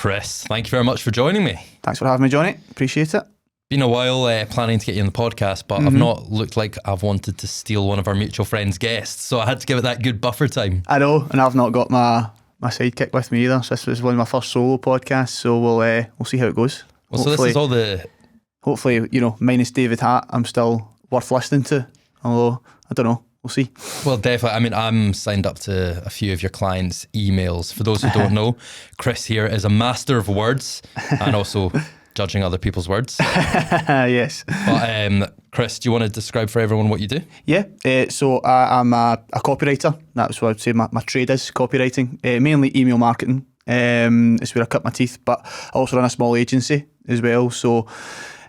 Chris, thank you very much for joining me. Thanks for having me, Johnny. Appreciate it. Been a while planning to get you on the podcast, but I've not looked like I've wanted to steal one of our mutual friends' guests, so I had to give it that good buffer time. I know, and I've not got my sidekick with me either. So this was one of my first solo podcasts, so we'll see how it goes. Well, so this is all the... Hopefully, minus David Hatt, I'm still worth listening to, although, I don't know. We'll see. Well, definitely. I mean, I'm signed up to a few of your clients' emails. For those who don't know, Chris here is a master of words and also judging other people's words. Yes. But Chris, do you want to describe for everyone what you do? Yeah. So I'm a copywriter. That's what I'd say my trade is, copywriting. Mainly email marketing. It's where I cut my teeth. But I also run a small agency as well. So,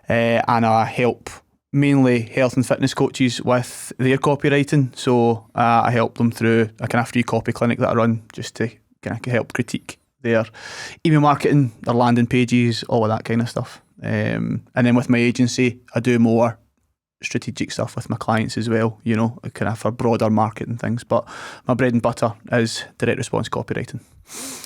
and I help mainly health and fitness coaches with their copywriting. So I help them through a kind of free copy clinic that I run just to kind of help critique their email marketing, their landing pages, all of that kind of stuff. And then with my agency, I do more strategic stuff with my clients as well, kind of for broader marketing things. But my bread and butter is direct response copywriting.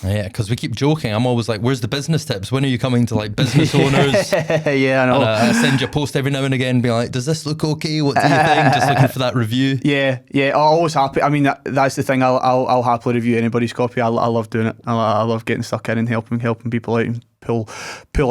Yeah, because we keep joking. I'm always like, where's the business tips? When are you coming to like business owners? Yeah, I know. And I send you a post every now and again being like, does this look okay? What do you think? Just looking for that review. Yeah, I'm always happy. I mean, that's the thing. I'll happily review anybody's copy. I love doing it. I love getting stuck in and helping people out and pull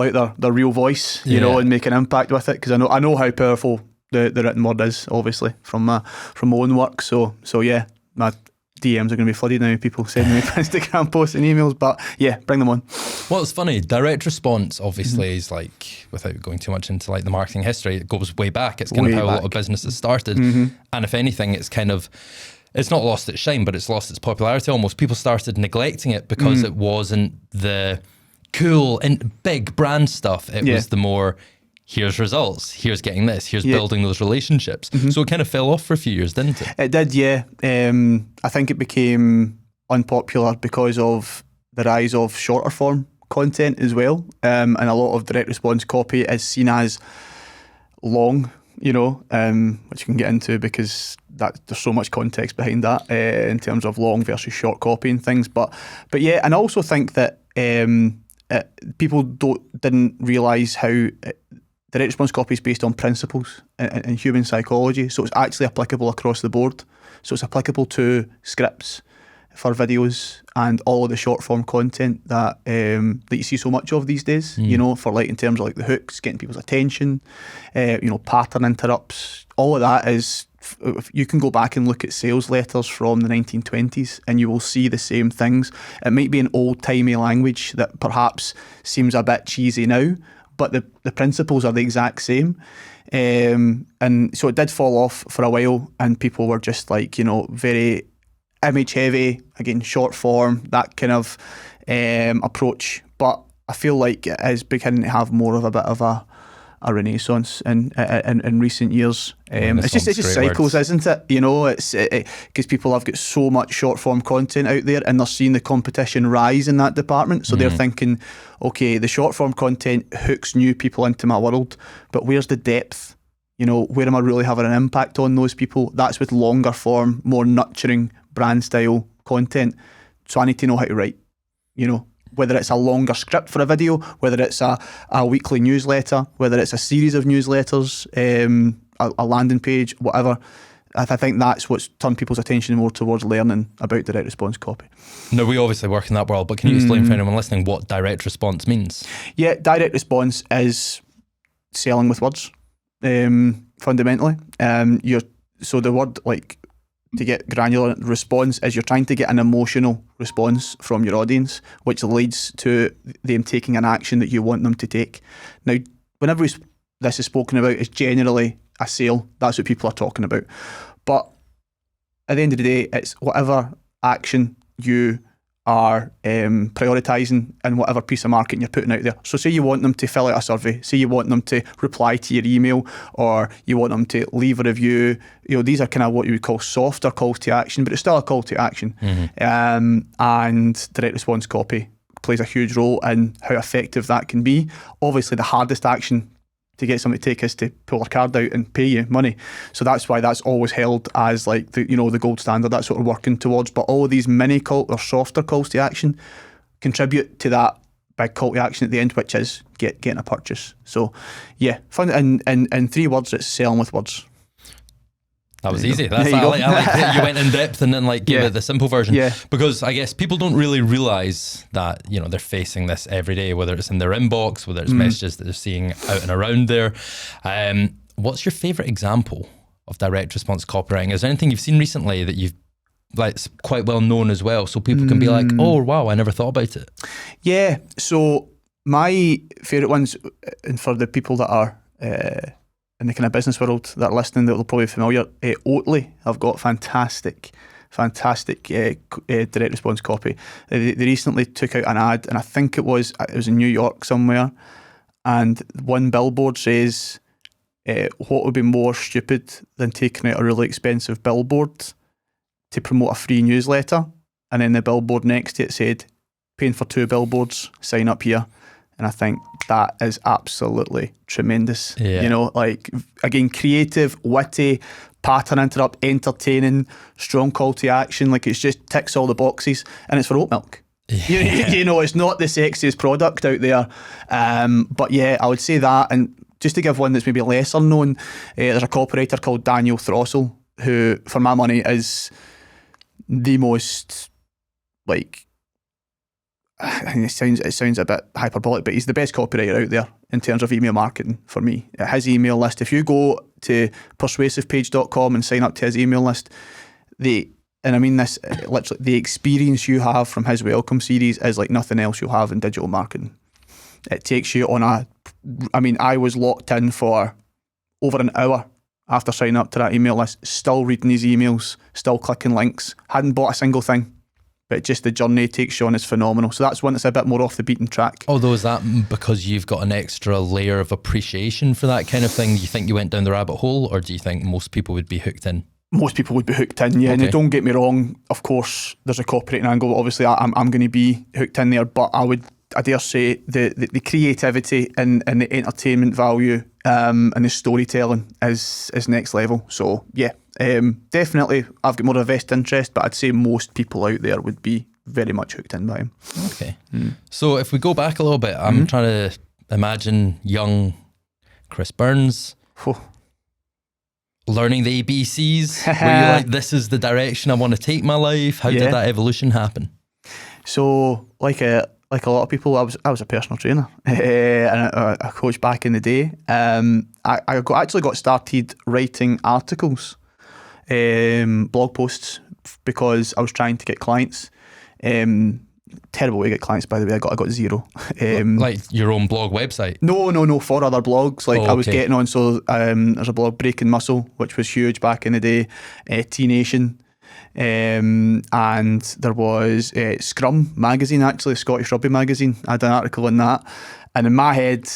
out their real voice, and make an impact with it. Because I know how powerful the written word is, obviously, from my own work. So yeah, my DMs are going to be flooded now, people sending me Instagram posts and emails, but yeah, bring them on. Well, it's funny, direct response obviously is like, without going too much into like the marketing history, it goes way back. It's kind of how a lot of businesses started. And if anything, it's not lost its shine, but it's lost its popularity almost. People started neglecting it because it wasn't the cool and big brand stuff. It was the more, here's results, here's getting this, here's building those relationships. So it kind of fell off for a few years, didn't it? It did, yeah. I think it became unpopular because of the rise of shorter form content as well. And a lot of direct response copy is seen as long, which you can get into because there's so much context behind that in terms of long versus short copy and things. But yeah, and I also think that people didn't realise how direct response copy is based on principles in human psychology, so it's actually applicable across the board. So it's applicable to scripts for videos and all of the short form content that you see so much of these days. For like in terms of like the hooks, getting people's attention, pattern interrupts. All of that is. You can go back and look at sales letters from the 1920s and you will see the same things. It might be an old-timey language that perhaps seems a bit cheesy now, but the principles are the exact same. And so it did fall off for a while and people were just like, very image heavy, again, short form, that kind of approach. But I feel like it is beginning to have more of a bit of a renaissance in recent years. It's just cycles, isn't it? It's because people have got so much short form content out there and they're seeing the competition rise in that department. So they're thinking, okay, the short form content hooks new people into my world, but where's the depth? Where am I really having an impact on those people? That's with longer form, more nurturing brand style content. So I need to know how to write, whether it's a longer script for a video, whether it's a weekly newsletter, whether it's a series of newsletters, a landing page, whatever. I think that's what's turned people's attention more towards learning about direct response copy. No, we obviously work in that world, but can you explain for anyone listening what direct response means? Yeah, direct response is selling with words, fundamentally. So the word, like, to get granular response is you're trying to get an emotional response from your audience, which leads to them taking an action that you want them to take. Now, whenever this is spoken about, it's generally a sale. That's what people are talking about. But at the end of the day, it's whatever action you are prioritising and whatever piece of marketing you're putting out there. So say you want them to fill out a survey, say you want them to reply to your email, or you want them to leave a review. These are kind of what you would call softer calls to action, but it's still a call to action. And direct response copy plays a huge role in how effective that can be. Obviously, the hardest action to get somebody to take is to pull their card out and pay you money. So that's why that's always held as like the gold standard. That's what we're working towards. But all of these mini call or softer calls to action contribute to that big call to action at the end, which is getting a purchase. So yeah, fun. In 3 words, it's selling with words. That was easy. I like that you went in depth and then like gave it the simple version. Yeah. Because I guess people don't really realize that, you know, they're facing this every day, whether it's in their inbox, whether it's messages that they're seeing out and around there. What's your favorite example of direct response copywriting? Is there anything you've seen recently that you've like quite well known as well, so people can be like, oh wow, I never thought about it? Yeah. So my favorite ones, and for the people that are in the kind of business world that are listening, that will probably be familiar, Oatly have got fantastic direct response copy. They recently took out an ad, and I think it was in New York somewhere, and one billboard says, what would be more stupid than taking out a really expensive billboard to promote a free newsletter? And then the billboard next to it said, paying for 2 billboards, sign up here. And I think that is absolutely tremendous. Yeah. You know, like, again, creative, witty, pattern interrupt, entertaining, strong call to action. Like, it's just ticks all the boxes, and it's for oat milk. Yeah. You know, it's not the sexiest product out there. But yeah, I would say that. And just to give one that's maybe lesser known, there's a copywriter called Daniel Throssell, who, for my money, is the most, like, I think it sounds a bit hyperbolic, but he's the best copywriter out there in terms of email marketing for me. His email list, if you go to persuasivepage.com and sign up to his email list, and I mean this, literally, the experience you have from his welcome series is like nothing else you'll have in digital marketing. It takes you on I was locked in for over an hour after signing up to that email list, still reading these emails, still clicking links, hadn't bought a single thing. But just the journey it takes you on is phenomenal. So that's one that's a bit more off the beaten track. Although, is that because you've got an extra layer of appreciation for that kind of thing? Do you think you went down the rabbit hole, or do you think most people would be hooked in? Most people would be hooked in, yeah. Okay. And don't get me wrong, of course, there's a copywriting angle. Obviously, I'm going to be hooked in there, but I dare say the creativity and the entertainment value and the storytelling is next level. So yeah, definitely I've got more of a vested interest, but I'd say most people out there would be very much hooked in by him. Okay. So if we go back a little bit, I'm trying to imagine young Chris Burns learning the ABCs. Were you like, this is the direction I want to take my life? How did that evolution happen? So like a lot of people, I was a personal trainer and a coach back in the day. I actually got started writing articles, blog posts, because I was trying to get clients. Terrible way to get clients, by the way. I got 0. Like your own blog website? No, for other blogs. Like I was getting on. So there's a blog, Breaking Muscle, which was huge back in the day. T-Nation. And there was Scrum magazine, actually, Scottish Rugby magazine. I had an article on that, and in my head,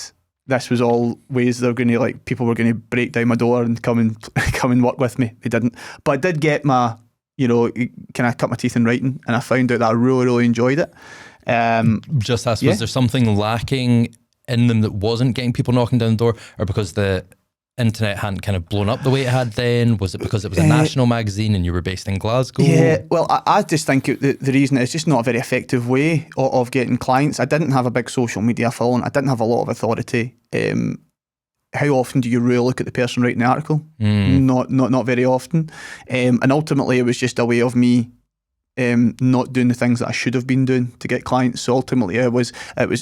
this was all ways they're going to, like, people were going to break down my door and come and work with me. They didn't, but I did get my, can I cut my teeth in writing? And I found out that I really, really enjoyed it. Was there something lacking in them that wasn't getting people knocking down the door, or because the internet hadn't kind of blown up the way it had then? Was it because it was a national magazine and you were based in Glasgow? Yeah, well, I just think the reason is just not a very effective way of getting clients. I didn't have a big social media following. I didn't have a lot of authority. How often do you really look at the person writing the article? Not very often. And ultimately, it was just a way of me not doing the things that I should have been doing to get clients. So ultimately, it was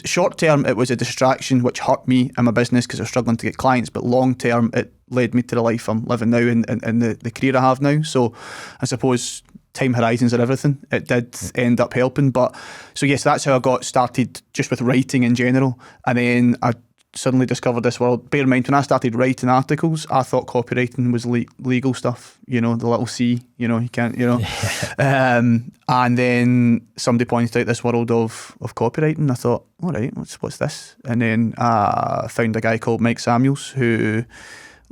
short term, it was a distraction which hurt me and my business because I was struggling to get clients. But long term, it led me to the life I'm living now and the career I have now. So I suppose time horizons are everything. It did end up helping. But so yes, that's how I got started, just with writing in general. And then I suddenly discovered this world. Bear in mind, when I started writing articles, I thought copywriting was legal stuff, the little C, you can't, and then somebody pointed out this world of copywriting. I thought, all right, what's this? And then I found a guy called Mike Samuels, who,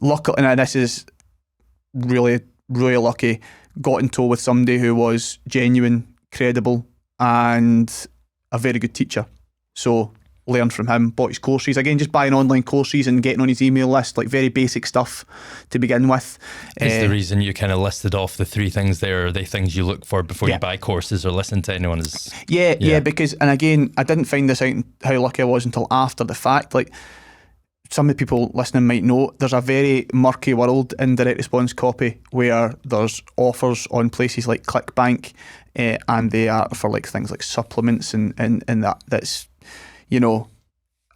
luckily, and this is really, really lucky, got in tow with somebody who was genuine, credible, and a very good teacher. So learned from him, bought his courses. Again, just buying online courses and getting on his email list, like very basic stuff to begin with. Is the reason you kind of listed off the 3 things there, are they things you look for before you buy courses or listen to anyone? Yeah, because, and again, I didn't find this out how lucky I was until after the fact. Like, some of the people listening might know, there's a very murky world in direct response copy where there's offers on places like ClickBank, and they are for like things like supplements and that's, you know,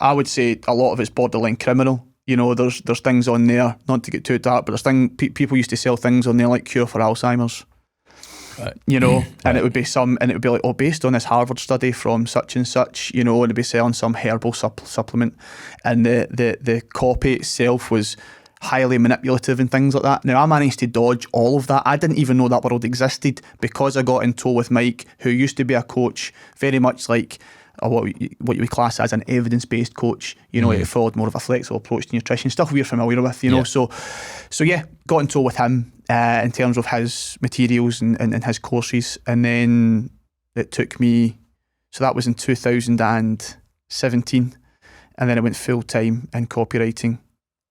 I would say a lot of it's borderline criminal. You know, there's things on there, not to get too dark, but there's people used to sell things on there like cure for Alzheimer's. Right. You know, and it would be like, oh, based on this Harvard study from such and such, you know, and it'd be selling some herbal supplement, and the copy itself was highly manipulative and things like that. Now, I managed to dodge all of that. I didn't even know that world existed because I got in tow with Mike, who used to be a coach, very much like what you would class as an evidence-based coach. You know, it followed more of a flexible approach to nutrition, stuff we're familiar with, you know. So yeah, got in tow with him in terms of his materials and his courses. And then it took me, so that was in 2017. And then I went full-time in copywriting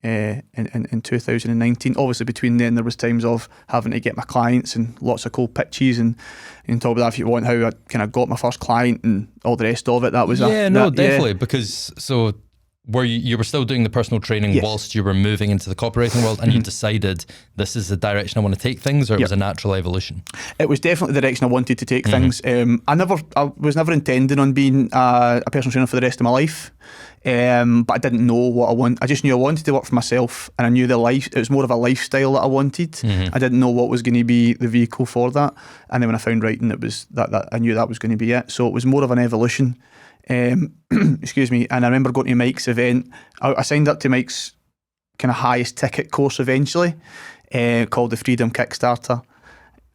in 2019. Obviously, between then there was times of having to get my clients and lots of cold pitches, and on top of that, if you want, how I kind of got my first client and all the rest of it. That was definitely, because so were you were still doing the personal training whilst you were moving into the copywriting world, and you decided this is the direction I want to take things, or it was a natural evolution? It was definitely the direction I wanted to take things. I was never intending on being a personal trainer for the rest of my life. But I didn't know what I want. I just knew I wanted to work for myself, and I knew it was more of a lifestyle that I wanted. I didn't know what was going to be the vehicle for that. And then when I found writing, it was that I knew that was going to be it. So it was more of an evolution. Excuse me. And I remember going to Mike's event. I signed up to Mike's kind of highest ticket course eventually, called the Freedom Kickstarter,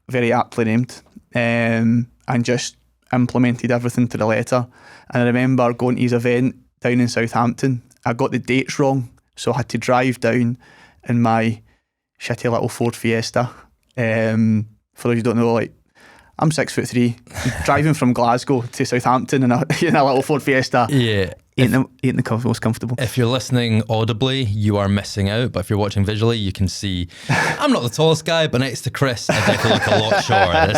very aptly named, and just implemented everything to the letter. And I remember going to his event down in Southampton. I got the dates wrong, so I had to drive down in my shitty little Ford Fiesta. For those who don't know, like, I'm 6'3", driving from Glasgow to Southampton in a little Ford Fiesta. Yeah. Ain't the most comfortable. If you're listening audibly, you are missing out. But if you're watching visually, you can see I'm not the tallest guy, but next to Chris, I definitely look a lot shorter.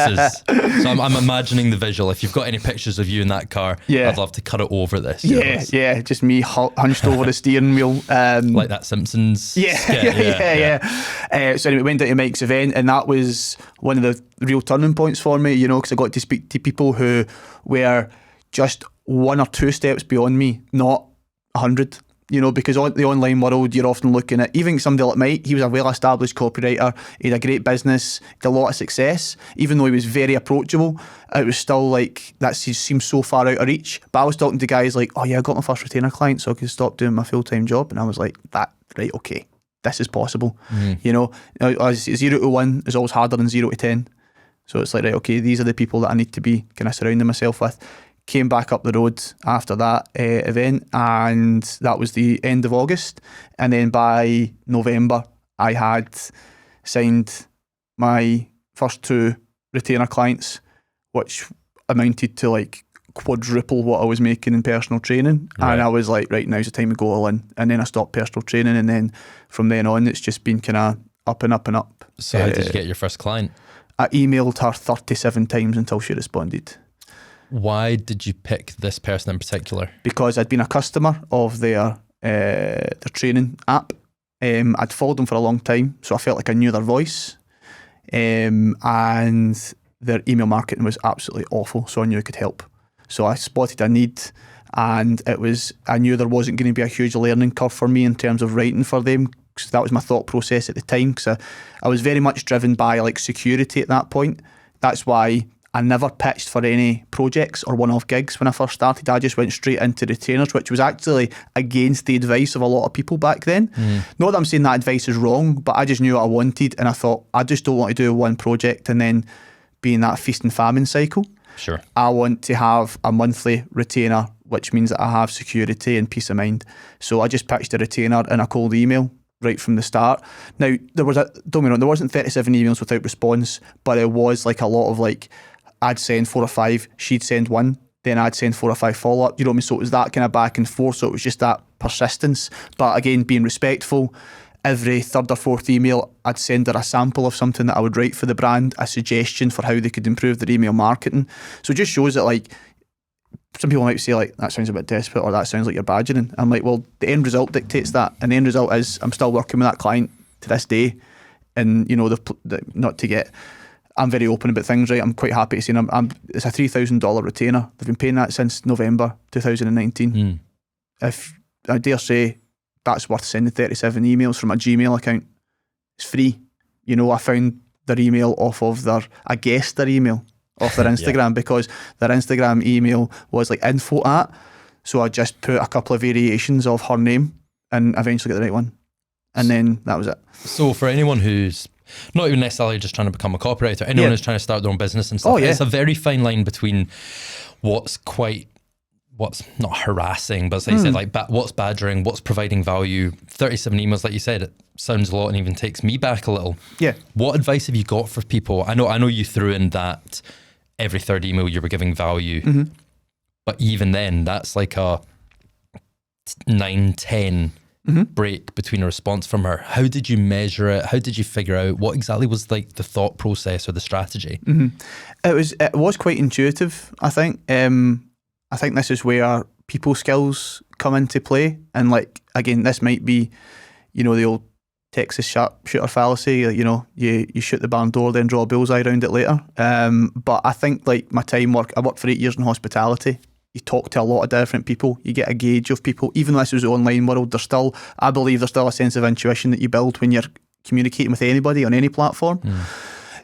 So I'm imagining the visual. If you've got any pictures of you in that car, I'd love to cut it over this. Yeah, just me hunched over the steering wheel. Like that Simpsons skit. So anyway, went down to Mike's event, and that was one of the real turning points for me, you know, because I got to speak to people who were just 1 or 2 steps beyond me, not 100, you know, because on the online world, you're often looking at, even somebody like Mike, he was a well-established copywriter, he had a great business, he had a lot of success. Even though he was very approachable, it was still like, that seemed so far out of reach. But I was talking to guys like, oh yeah, I got my first retainer client so I could stop doing my full-time job. And I was like, right, okay, this is possible. You know, 0 to 1 is always harder than 0 to 10. So it's like, right, okay, these are the people that I need to be kind of surrounding myself with. Came back up the road after that event, and that was the end of August. And then by November, I had signed my first 2 retainer clients, which amounted to like quadruple what I was making in personal training. Right. And I was like, right, now's the time to go all in. And then I stopped personal training, and then from then on, it's just been kind of up and up and up. So how did you get your first client? I emailed her 37 times until she responded. Why did you pick this person in particular? Because I'd been a customer of their training app. I'd followed them for a long time, so I felt like I knew their voice. And their email marketing was absolutely awful, so I knew I could help. So I spotted a need, and I knew there wasn't going to be a huge learning curve for me in terms of writing for them. So that was my thought process at the time, because I was very much driven by like security at that point. That's why I never pitched for any projects or one-off gigs when I first started. I just went straight into retainers, which was actually against the advice of a lot of people back then. Not that I'm saying that advice is wrong, but I just knew what I wanted, and I thought, I just don't want to do one project and then be in that feast and famine cycle. Sure. I want to have a monthly retainer, which means that I have security and peace of mind. So I just pitched a retainer in a cold email right from the start. Now, don't get me wrong, there wasn't 37 emails without response, but it was like a lot of like, I'd send 4 or 5, she'd send 1, then I'd send 4 or 5 follow-up. You know what I mean? So it was that kind of back and forth. So it was just that persistence. But again, being respectful. Every 3rd or 4th email, I'd send her a sample of something that I would write for the brand, a suggestion for how they could improve their email marketing. So it just shows that, like, some people might say, like, that sounds a bit desperate, or that sounds like you're badgering. I'm like, well, the end result dictates that. And the end result is I'm still working with that client to this day. And, you know, not to get... I'm very open about things, right? I'm quite happy to say it's a $3,000 retainer. They've been paying that since November 2019. If I dare say that's worth sending 37 emails from a Gmail account. It's free. You know, I found their email I guessed their email off their Instagram because their Instagram email was like info at. So I just put a couple of variations of her name and eventually got the right one. And then that was it. So for anyone who's not even necessarily just trying to become a copywriter, anyone who's trying to start their own business and stuff, it's a very fine line between what's not harassing, but as I said, like what's badgering, what's providing value. 37 emails, like you said, it sounds a lot and even takes me back a little. Yeah. What advice have you got for people? I know you threw in that every 3rd email you were giving value, but even then, that's like a 9-10 break between a response from her. How did you measure it? How did you figure out what exactly was like the thought process or the strategy? It was quite intuitive, I think. I think this is where people skills come into play. And like, again, this might be, you know, the old Texas shooter fallacy, you know, you shoot the barn door, then draw a bullseye around it later. But I think like I worked for 8 years in hospitality. You talk to a lot of different people. You get a gauge of people. Even though this was the online world, I believe there's still a sense of intuition that you build when you're communicating with anybody on any platform.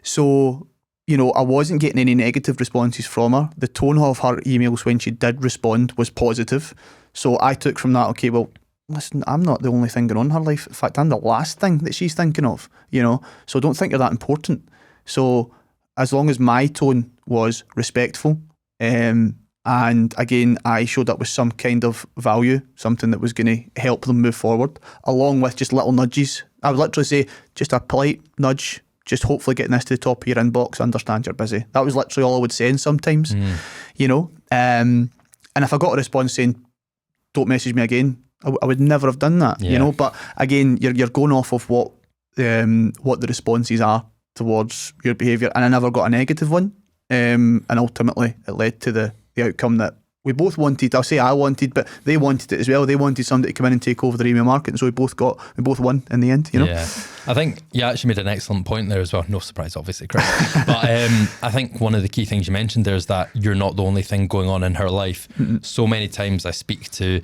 So, you know, I wasn't getting any negative responses from her. The tone of her emails when she did respond was positive. So I took from that, okay, well, listen, I'm not the only thing going on in her life. In fact, I'm the last thing that she's thinking of, you know. So don't think you're that important. So as long as my tone was respectful, and again, I showed up with some kind of value, something that was going to help them move forward, along with just little nudges. I would literally say just a polite nudge, just hopefully getting this to the top of your inbox, understand you're busy. That was literally all I would send sometimes, you know. And if I got a response saying, don't message me again, I would never have done that, you know. But again, you're going off of what the responses are towards your behaviour. And I never got a negative one. And ultimately, it led to the outcome that we both wanted. I'll say I wanted, but they wanted it as well. They wanted somebody to come in and take over their email market, and so we both won in the end, you know. Yeah, I think you actually made an excellent point there as well. No surprise, obviously, Chris. But I think one of the key things you mentioned there is that you're not the only thing going on in her life. So many times I speak to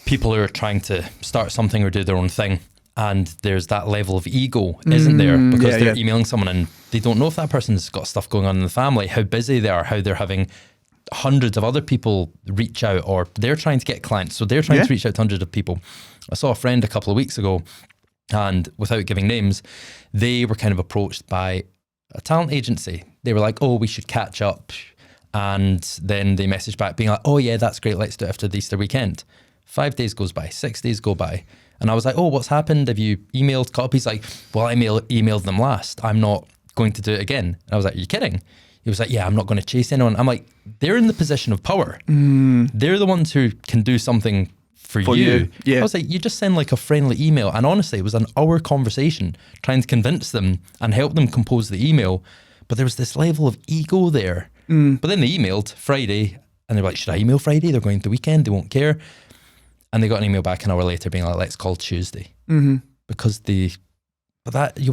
people who are trying to start something or do their own thing, and there's that level of ego, isn't there? Because they're emailing someone and they don't know if that person's got stuff going on in the family, how busy they are, how they're having hundreds of other people reach out, or they're trying to get clients, so they're trying to reach out to hundreds of people. I saw a friend a couple of weeks ago, and without giving names, they were kind of approached by a talent agency. They were like, oh, we should catch up, and then they messaged back being like, oh yeah, that's great, let's do it after the Easter weekend. 5 days goes by, 6 days go by, and I was like, oh, what's happened? Have you emailed copies? Like, well, I emailed them last, I'm not going to do it again. And I was like, are you kidding? He was like, yeah, I'm not going to chase anyone. I'm like, they're in the position of power. They're the ones who can do something for you. Yeah. I was like, you just send like a friendly email. And honestly, it was an hour conversation trying to convince them and help them compose the email. But there was this level of ego there. But then they emailed Friday and they were like, should I email Friday? They're going to the weekend, they won't care. And they got an email back an hour later being like, let's call Tuesday. Because you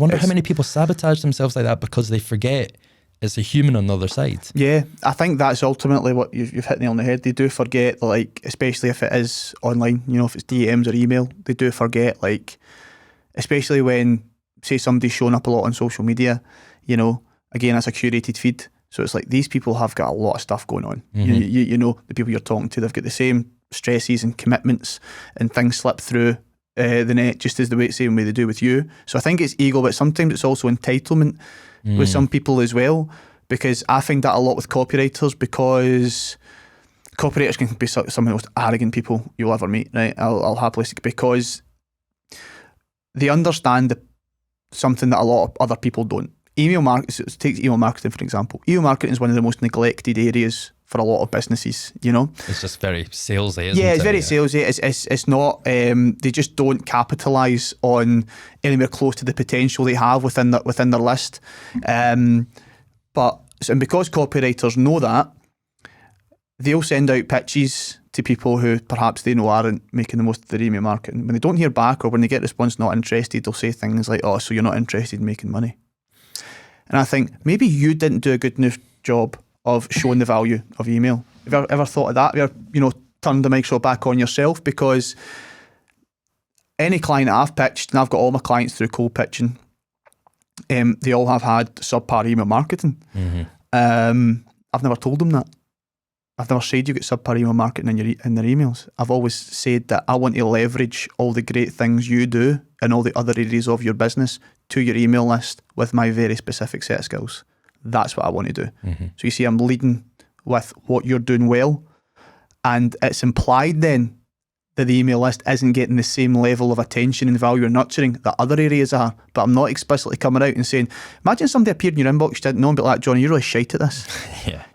wonder how many people sabotage themselves like that because they forget it's a human on the other side. Yeah, I think that's ultimately what you've hit the nail on the head. They do forget, like, especially if it is online, you know, if it's DMs or email, they do forget, like, especially when, say, somebody's showing up a lot on social media, you know, again, that's a curated feed. So it's like these people have got a lot of stuff going on. You know, the people you're talking to, they've got the same stresses and commitments and things slip through the net just as the same way they do with you. So I think it's ego, but sometimes it's also entitlement with some people as well, because I find that a lot with copywriters, because copywriters can be some of the most arrogant people you'll ever meet, right? I'll happily say, because they understand something that a lot of other people don't. Take email marketing for example. Email marketing is one of the most neglected areas for a lot of businesses, you know. It's just very salesy, isn't it? Yeah, it's very salesy. It's not, they just don't capitalise on anywhere close to the potential they have within their list. And because copywriters know that, they'll send out pitches to people who perhaps they know aren't making the most of their email marketing. When they don't hear back, or when they get response not interested, they'll say things like, oh, so you're not interested in making money. And I think maybe you didn't do a good enough job of showing the value of email. Have you ever thought of that? Have you ever, turned the mic show back on yourself? Because any client I've pitched, and I've got all my clients through cold pitching, they all have had subpar email marketing. I've never told them that. I've never said you get subpar email marketing in their emails. I've always said that I want to leverage all the great things you do in all the other areas of your business to your email list with my very specific set of skills. That's what I want to do. So you see, I'm leading with what you're doing well, and it's implied then that the email list isn't getting the same level of attention and value and nurturing that other areas are. But I'm not explicitly coming out and saying, imagine somebody appeared in your inbox, you didn't know, and be like, Johnny, you're really shite at this.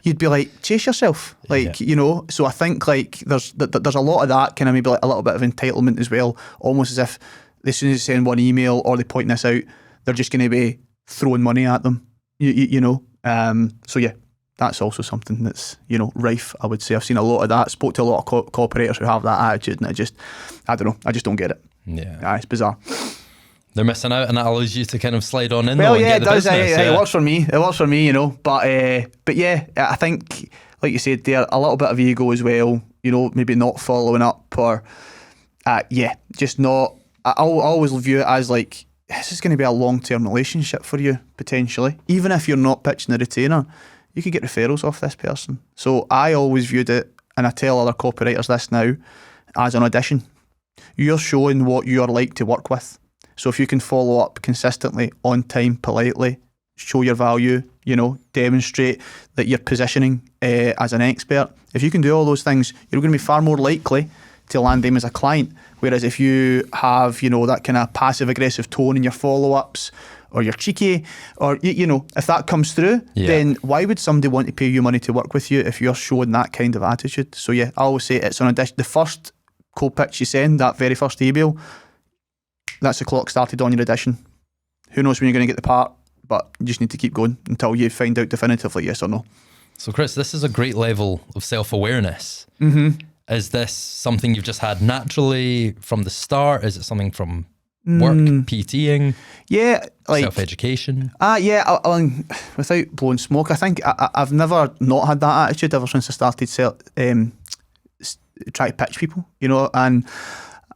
You'd be like, chase yourself. So I think there's a lot of that kind of maybe like a little bit of entitlement as well, almost as if as soon as they send one email or they point this out, they're just going to be throwing money at them, so yeah. That's also something that's, rife, I would say. I've seen a lot of that. Spoke to a lot of cooperators who have that attitude, and I don't know, I just don't get it. Yeah, it's bizarre. They're missing out, and that allows you to kind of slide on in. Well, and yeah, get it does. business, It works for me. It works for me, But yeah, I think, like you said there, a little bit of ego as well. Maybe not following up, or just not. I always view it as like, this is going to be a long-term relationship for you potentially, even if you're not pitching a retainer. You could get referrals off this person. So I always viewed it, and I tell other copywriters this now, as an audition. You're showing what you're like to work with. So if you can follow up consistently, on time, politely, show your value, demonstrate that you're positioning as an expert. If you can do all those things, you're going to be far more likely to land them as a client. Whereas if you have, that kind of passive-aggressive tone in your follow-ups, or you're cheeky, or, if that comes through, then why would somebody want to pay you money to work with you if you're showing that kind of attitude? So yeah, I always say it's an audition. The first cold pitch you send, that very first email, that's the clock started on your audition. Who knows when you're going to get the part, but you just need to keep going until you find out definitively yes or no. So Chris, this is a great level of self-awareness. Is this something you've just had naturally from the start? Is it something from work, PTing? Yeah, like self-education. Without blowing smoke, I think I've never not had that attitude ever since I started try to pitch people, and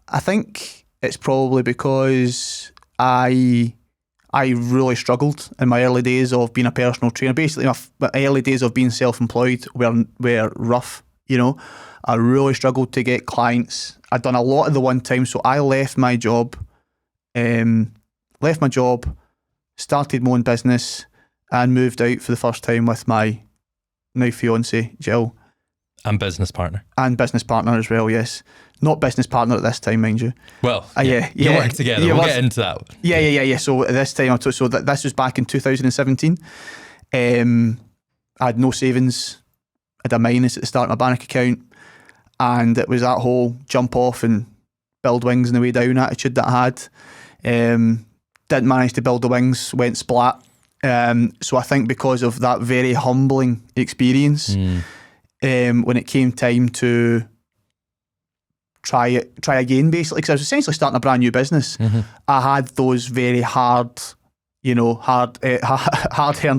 I think it's probably because I really struggled in my early days of being a personal trainer. Basically, my early days of being self-employed were rough, I really struggled to get clients. I'd done a lot of the one time, so I left my job, started my own business, and moved out for the first time with my now fiancée, Jill. And business partner. And business partner as well, yes. Not business partner at this time, mind you. Well, you work together. We'll get into that. Yeah. So at this time, this was back in 2017. I had no savings. I had a minus at the start of my bank account. And it was that whole jump off and build wings on the way down attitude that I had. Didn't manage to build the wings, went splat. So I think because of that very humbling experience, when it came time to try again, basically, because I was essentially starting a brand new business, I had those very hard-earned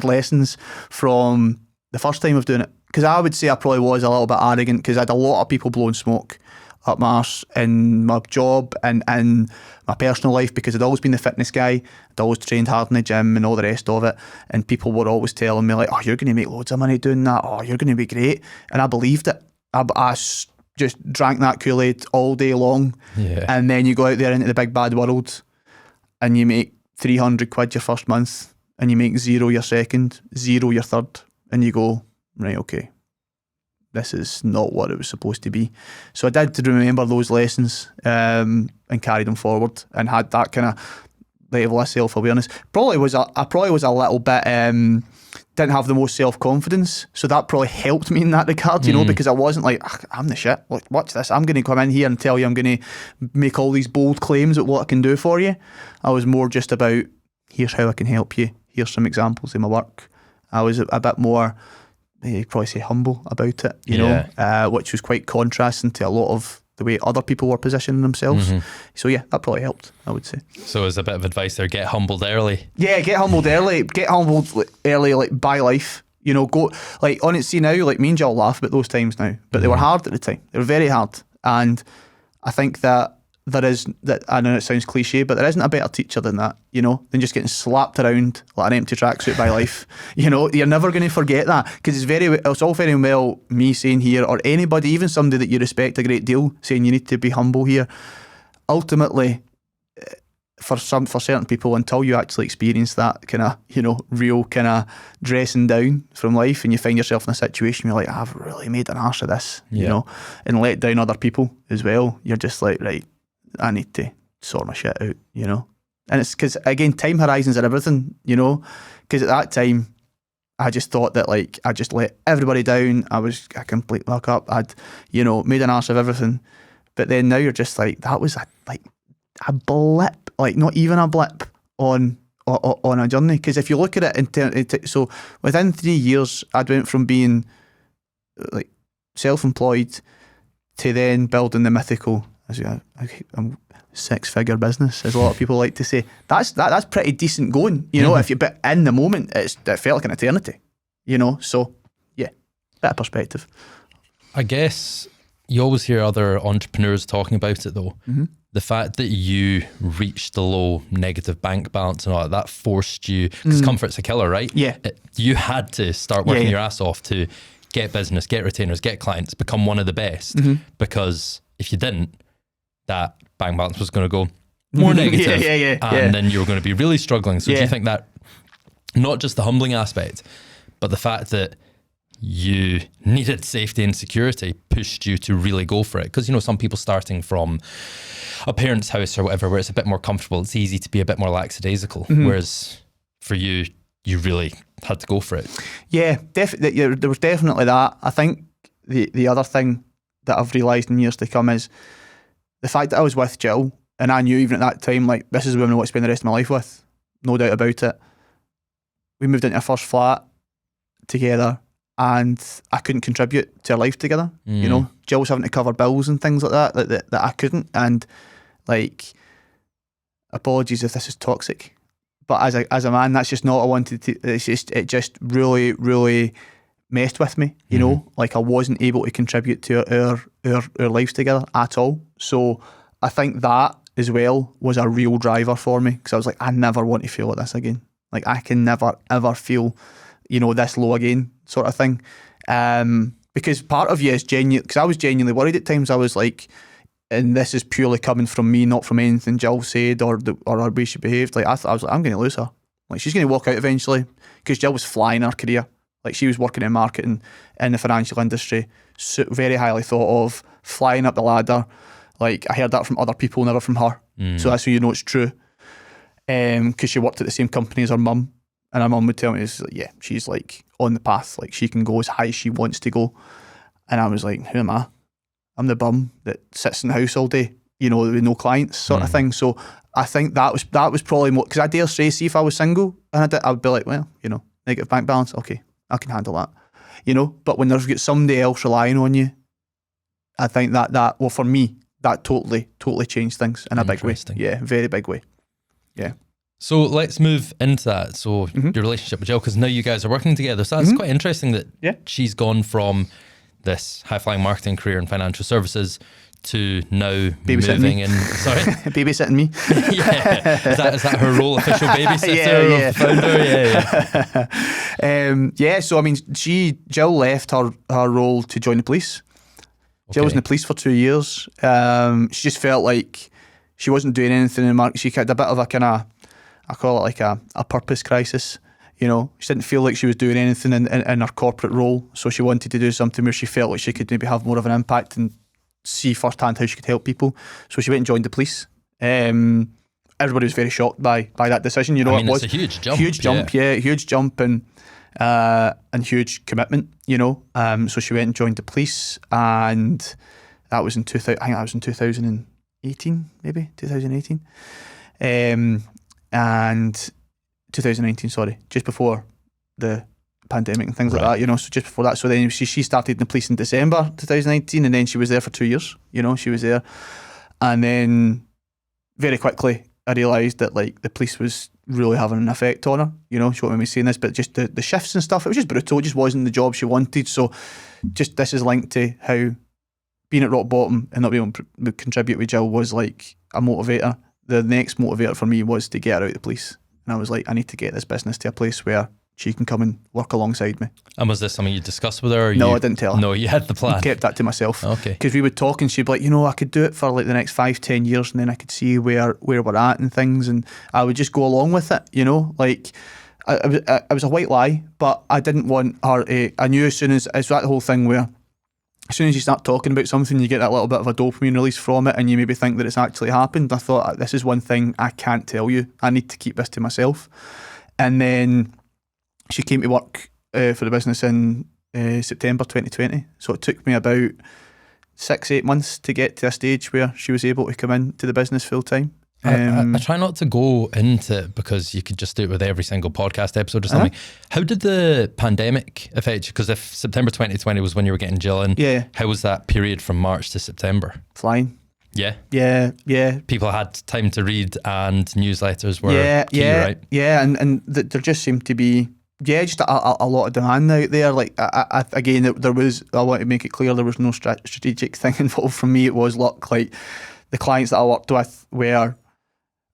lessons from the first time of doing it. Because I would say I probably was a little bit arrogant, because I had a lot of people blowing smoke up my arse in my job and my personal life, because I'd always been the fitness guy. I'd always trained hard in the gym and all the rest of it. And people were always telling me like, oh, you're going to make loads of money doing that. Oh, you're going to be great. And I believed it. I just drank that Kool-Aid all day long. Yeah. And then you go out there into the big bad world and you make 300 quid your first month, and you make 0 your second, 0 your third. And you go, right, okay, this is not what it was supposed to be. So I did remember those lessons and carried them forward, and had that kind of level of self-awareness. I probably was a little bit didn't have the most self-confidence, so that probably helped me in that regard, you know, because I wasn't like, I'm the shit, like, watch this, I'm going to come in here and tell you I'm going to make all these bold claims at what I can do for you. I was more just about, here's how I can help you, here's some examples of my work. I was a bit more, you'd probably say, humble about it, you know, which was quite contrasting to a lot of the way other people were positioning themselves. So yeah, that probably helped, I would say. So as a bit of advice there, get humbled early. Yeah, get humbled early. Get humbled early, like, by life. You know, go, like, on it, see now, like, me and Jill laugh about those times now, but they were hard at the time. They were very hard. And I think that I know it sounds cliche, but there isn't a better teacher than that, you know, than just getting slapped around like an empty tracksuit by life. You know, you're never going to forget that, because it's all very well me saying here, or anybody, even somebody that you respect a great deal, saying you need to be humble here. Ultimately, for certain people, until you actually experience that kind of, you know, real kind of dressing down from life, and you find yourself in a situation where you're like, I've really made an arse of this, you know, and let down other people as well. You're just like, right, I need to sort my shit out, you know. And it's because, again, time horizons are everything, you know, because at that time I just thought that, like, I just let everybody down. I was a complete muck up. I'd, you know, made an arse of everything. But then now you're just like, that was a blip, like, not even a blip on a journey. Because if you look at it, so within 3 years, I went from being like self-employed to then building the mythical, I'm 6-figure business, as a lot of people like to say. That's pretty decent going, you know. But in the moment, it felt like an eternity, you know. So yeah, bit of perspective. I guess you always hear other entrepreneurs talking about it, though. The fact that you reached the low negative bank balance and all that forced you, because comfort's a killer, right? Yeah. You had to start working your ass off to get business, get retainers, get clients, become one of the best. Because if you didn't, that bank balance was going to go more negative. And then you were going to be really struggling. So do you think that not just the humbling aspect, but the fact that you needed safety and security pushed you to really go for it? Because, you know, some people starting from a parent's house or whatever, where it's a bit more comfortable, it's easy to be a bit more lackadaisical. Whereas for you, you really had to go for it. Yeah, there was definitely that. I think the other thing that I've realised in years to come is the fact that I was with Jill, and I knew even at that time, like, this is the woman I want to spend the rest of my life with, no doubt about it. We moved into our first flat together, and I couldn't contribute to our life together. You know, Jill was having to cover bills and things like that I couldn't. And, like, apologies if this is toxic, but as a man, that's just not what I wanted to. It just really, really messed with me, you know. Like, I wasn't able to contribute to our lives together at all. So I think that as well was a real driver for me, because I was like, I never want to feel like this again. Like, I can never ever feel, you know, this low again, sort of thing. Because part of you is genuine, because I was genuinely worried at times. I was like, and this is purely coming from me, not from anything Jill said or the way she behaved. Like, I was like, I'm going to lose her. Like, she's going to walk out eventually, because Jill was flying her career. Like, she was working in marketing in the financial industry, so very highly thought of, flying up the ladder. Like, I heard that from other people, never from her. So that's how you know it's true. Because she worked at the same company as her mum, and her mum would tell me, like, yeah, she's like on the path. Like, she can go as high as she wants to go. And I was like, who am I? I'm the bum that sits in the house all day, you know, with no clients, sort of thing. So I think that was probably more, because I dare say, see, if I was single and I would be like, well, you know, negative bank balance, okay, I can handle that, you know. But when there's got somebody else relying on you, I think that well, for me, that totally changed things in a big way. Yeah, very big way. Yeah. So let's move into that. So your relationship with Jill, because now you guys are working together. So that's quite interesting that she's gone from this high-flying marketing career in financial services to now moving in. Sorry? Babysitting me. Yeah. Is that her role, official babysitter of founder? Yeah. So I mean, Jill left her role to join the police. Jill was in the police for 2 years. She just felt like she wasn't doing anything in the market. She had a bit of a kind of, I call it like a purpose crisis. You know, she didn't feel like she was doing anything in her corporate role. So she wanted to do something where she felt like she could maybe have more of an impact and see firsthand how she could help people. So she went and joined the police. Everybody was very shocked by that decision. You know, I mean, it's a huge jump. Huge jump. And and huge commitment, you know. So she went and joined the police, and that was in 2000. I think that was in 2018, maybe 2018, and 2019. Sorry, just before the pandemic and things like that, you know. So just before that, so then she started in the police in December 2019, and then she was there for 2 years. You know, she was there, and then very quickly I realised that like the police was really having an effect on her. You know, she won't mind me saying this, but just the shifts and stuff, it was just brutal. It just wasn't the job she wanted. So just this is linked to how being at rock bottom and not being able to contribute with Jill was like a motivator. The next motivator for me was to get her out of the police. And I was like, I need to get this business to a place where she can come and work alongside me. And was this something you discussed with her? Or no, I didn't tell her. No, you had the plan. I kept that to myself. Okay. Because we would talk and she'd be like, you know, I could do it for like the next 5-10 years, and then I could see where we're at and things, and I would just go along with it, you know. Like, it was a white lie, but I didn't want her to, I knew as soon as, it's that whole thing where as soon as you start talking about something, you get that little bit of a dopamine release from it, and you maybe think that it's actually happened. I thought, this is one thing I can't tell you. I need to keep this to myself. And then she came to work for the business in September 2020. So it took me about 6-8 months to get to a stage where she was able to come into the business full time. I try not to go into it because you could just do it with every single podcast episode or something. How did the pandemic affect you? Because if September 2020 was when you were getting Jill in, how was that period from March to September? Flying. Yeah. People had time to read and newsletters were key, right? Yeah, and there just seemed to be just a lot of demand out there. Like, again, there was, I want to make it clear, there was no strategic thing involved from me. It was luck. Like, the clients that I worked with were,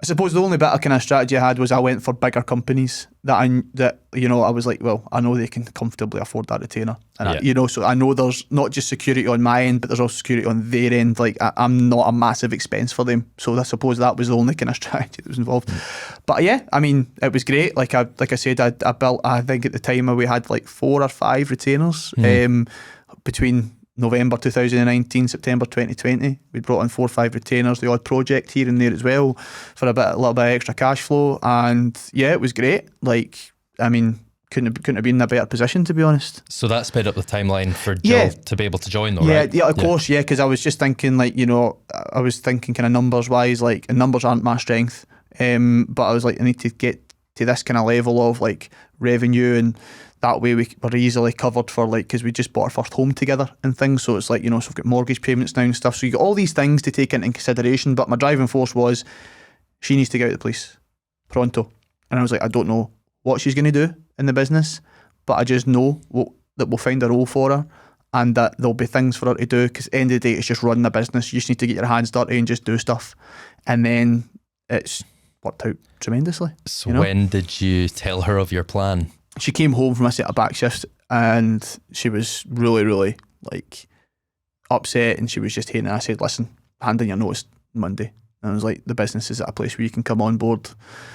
I suppose the only bit of kind of strategy I had was I went for bigger companies that you know, I was like, well, I know they can comfortably afford that retainer, and you know, so I know there's not just security on my end, but there's also security on their end. Like, I'm not a massive expense for them, so I suppose that was the only kind of strategy that was involved. But yeah, I mean, it was great. Like I said, I built, I think at the time we had like 4 or 5 retainers between November 2019, September 2020. We brought in 4 or 5 retainers, the odd project here and there as well for a little bit of extra cash flow, and yeah, it was great. Like, I mean, couldn't have been in a better position, to be honest. So that sped up the timeline for Jill to be able to join, though, right? Yeah, of course, because I was just thinking, like, you know, I was thinking kind of numbers wise, like, and numbers aren't my strength, but I was like, I need to get to this kind of level of like revenue, and that way we were easily covered for, like, because we just bought our first home together and things, so it's like, you know, so we've got mortgage payments now and stuff, so you got all these things to take into consideration. But my driving force was, she needs to get out of the police pronto. And I was like, I don't know what she's going to do in the business, but I just know that we'll find a role for her, and that there'll be things for her to do, because at the end of the day, it's just running a business. You just need to get your hands dirty and just do stuff, and then it's worked out tremendously. So, you know? When did you tell her of your plan? She came home from a set of back shifts, and she was really, really like upset, and she was just hating it. I said, listen, hand in your notice Monday. And I was like, the business is at a place where you can come on board.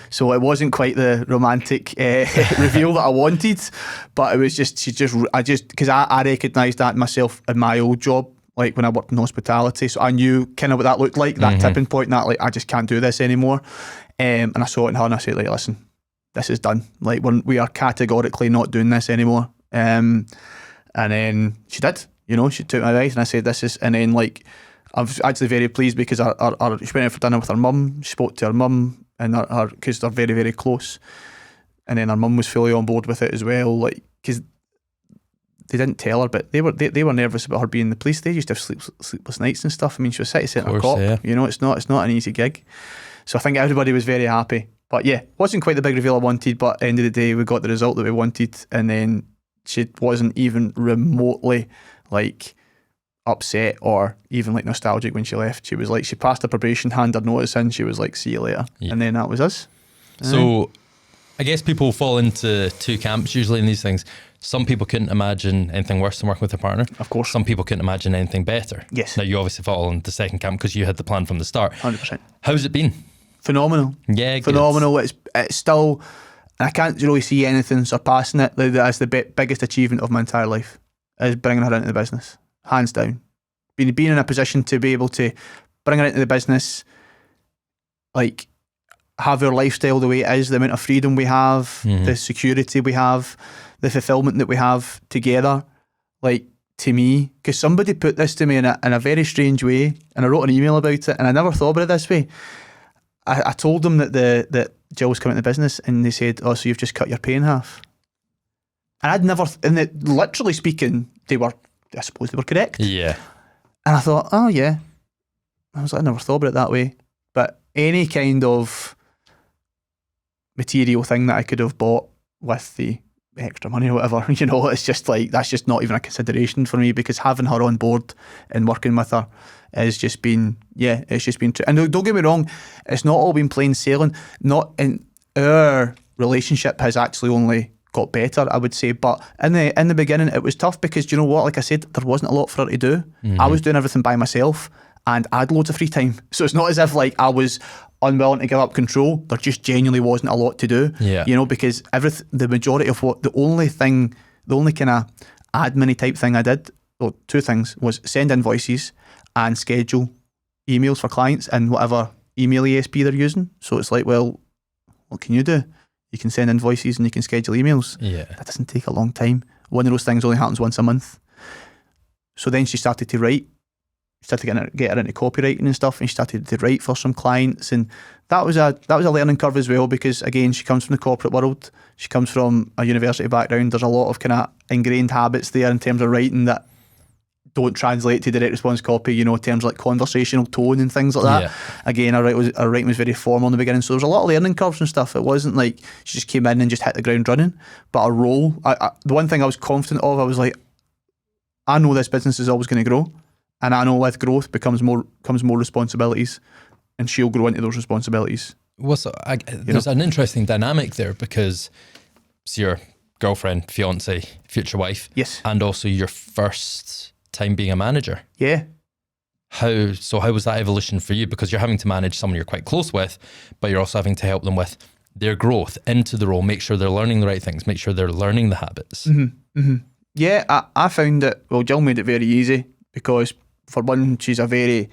So it wasn't quite the romantic reveal that I wanted, but it was just, because I recognised that myself in my old job, like when I worked in hospitality. So I knew kind of what that looked like, that tipping point, that like, I just can't do this anymore. And I saw it in her, and I said, like, listen, this is done. Like, we are categorically not doing this anymore. And then she did, you know, she took my advice, and I said, this is, and then like, I was actually very pleased because she went out for dinner with her mum. She spoke to her mum, and her, because they're very, very close. And then her mum was fully on board with it as well, like, because they didn't tell her, but they were nervous about her being in the police. They used to have sleepless nights and stuff. I mean, she was city centre cop. Yeah. You know, it's not an easy gig. So I think everybody was very happy. But yeah, wasn't quite the big reveal I wanted, but at the end of the day, we got the result that we wanted, and then she wasn't even remotely like upset or even like nostalgic when she left. She was like, she passed her probation, handed her notice in, she was like, see you later. Yeah. And then that was us. So I guess people fall into 2 camps usually in these things. Some people couldn't imagine anything worse than working with a partner. Of course. Some people couldn't imagine anything better. Yes. Now you obviously fall in the second camp because you had the plan from the start. 100%. How's it been? Phenomenal. Yeah, phenomenal. Good. It's still, I can't really see anything surpassing it. That's the biggest achievement of my entire life, is bringing her into the business, hands down. Being in a position to be able to bring her into the business, like, have her lifestyle the way it is, the amount of freedom we have, the security we have, the fulfillment that we have together, like, to me, because somebody put this to me in a very strange way, and I wrote an email about it, and I never thought about it this way. I told them that Jill was coming to the business, and they said, "Oh, so you've just cut your pay in half." And I'd never, and literally speaking, I suppose they were correct. Yeah. And I thought, oh yeah. I was like, I never thought about it that way. But any kind of material thing that I could have bought with the extra money or whatever, it's just like, that's just not even a consideration for me, because having her on board and working with her has just been, it's just been true. And don't get me wrong, it's not all been plain sailing. Not in our relationship has actually only got better, I would say, but in the beginning it was tough, because do you know what, like I said, there wasn't a lot for her to do. I was doing everything by myself, and I had loads of free time, so it's not as if like I was unwilling to give up control. There just genuinely wasn't a lot to do, because the majority of the only kind of admin type thing I did, well, two things, was send invoices and schedule emails for clients in whatever email ESP they're using. So it's like, well, what can you do? You can send invoices and you can schedule emails. Yeah. That doesn't take a long time. One of those things only happens once a month. So then she started to write. Started to get her into copywriting and stuff, and she started to write for some clients, and that was a learning curve as well, because again, she comes from the corporate world. She comes from a university background. There's a lot of kind of ingrained habits there in terms of writing that don't translate to direct response copy, in terms of like conversational tone and things like that. Yeah. Again, her writing was very formal in the beginning, so there was a lot of learning curves and stuff. It wasn't like she just came in and just hit the ground running. But her role, the one thing I was confident of, I was like, I know this business is always going to grow, and I know with growth comes more responsibilities, and she'll grow into those responsibilities. Well, so there's an interesting dynamic there, because it's your girlfriend, fiance, future wife, yes, and also your first time being a manager. Yeah. How was that evolution for you? Because you're having to manage someone you're quite close with, but you're also having to help them with their growth into the role, make sure they're learning the right things, make sure they're learning the habits. Mm-hmm. Mm-hmm. Yeah, I found it, well, Jill made it very easy, because for one, she's a very,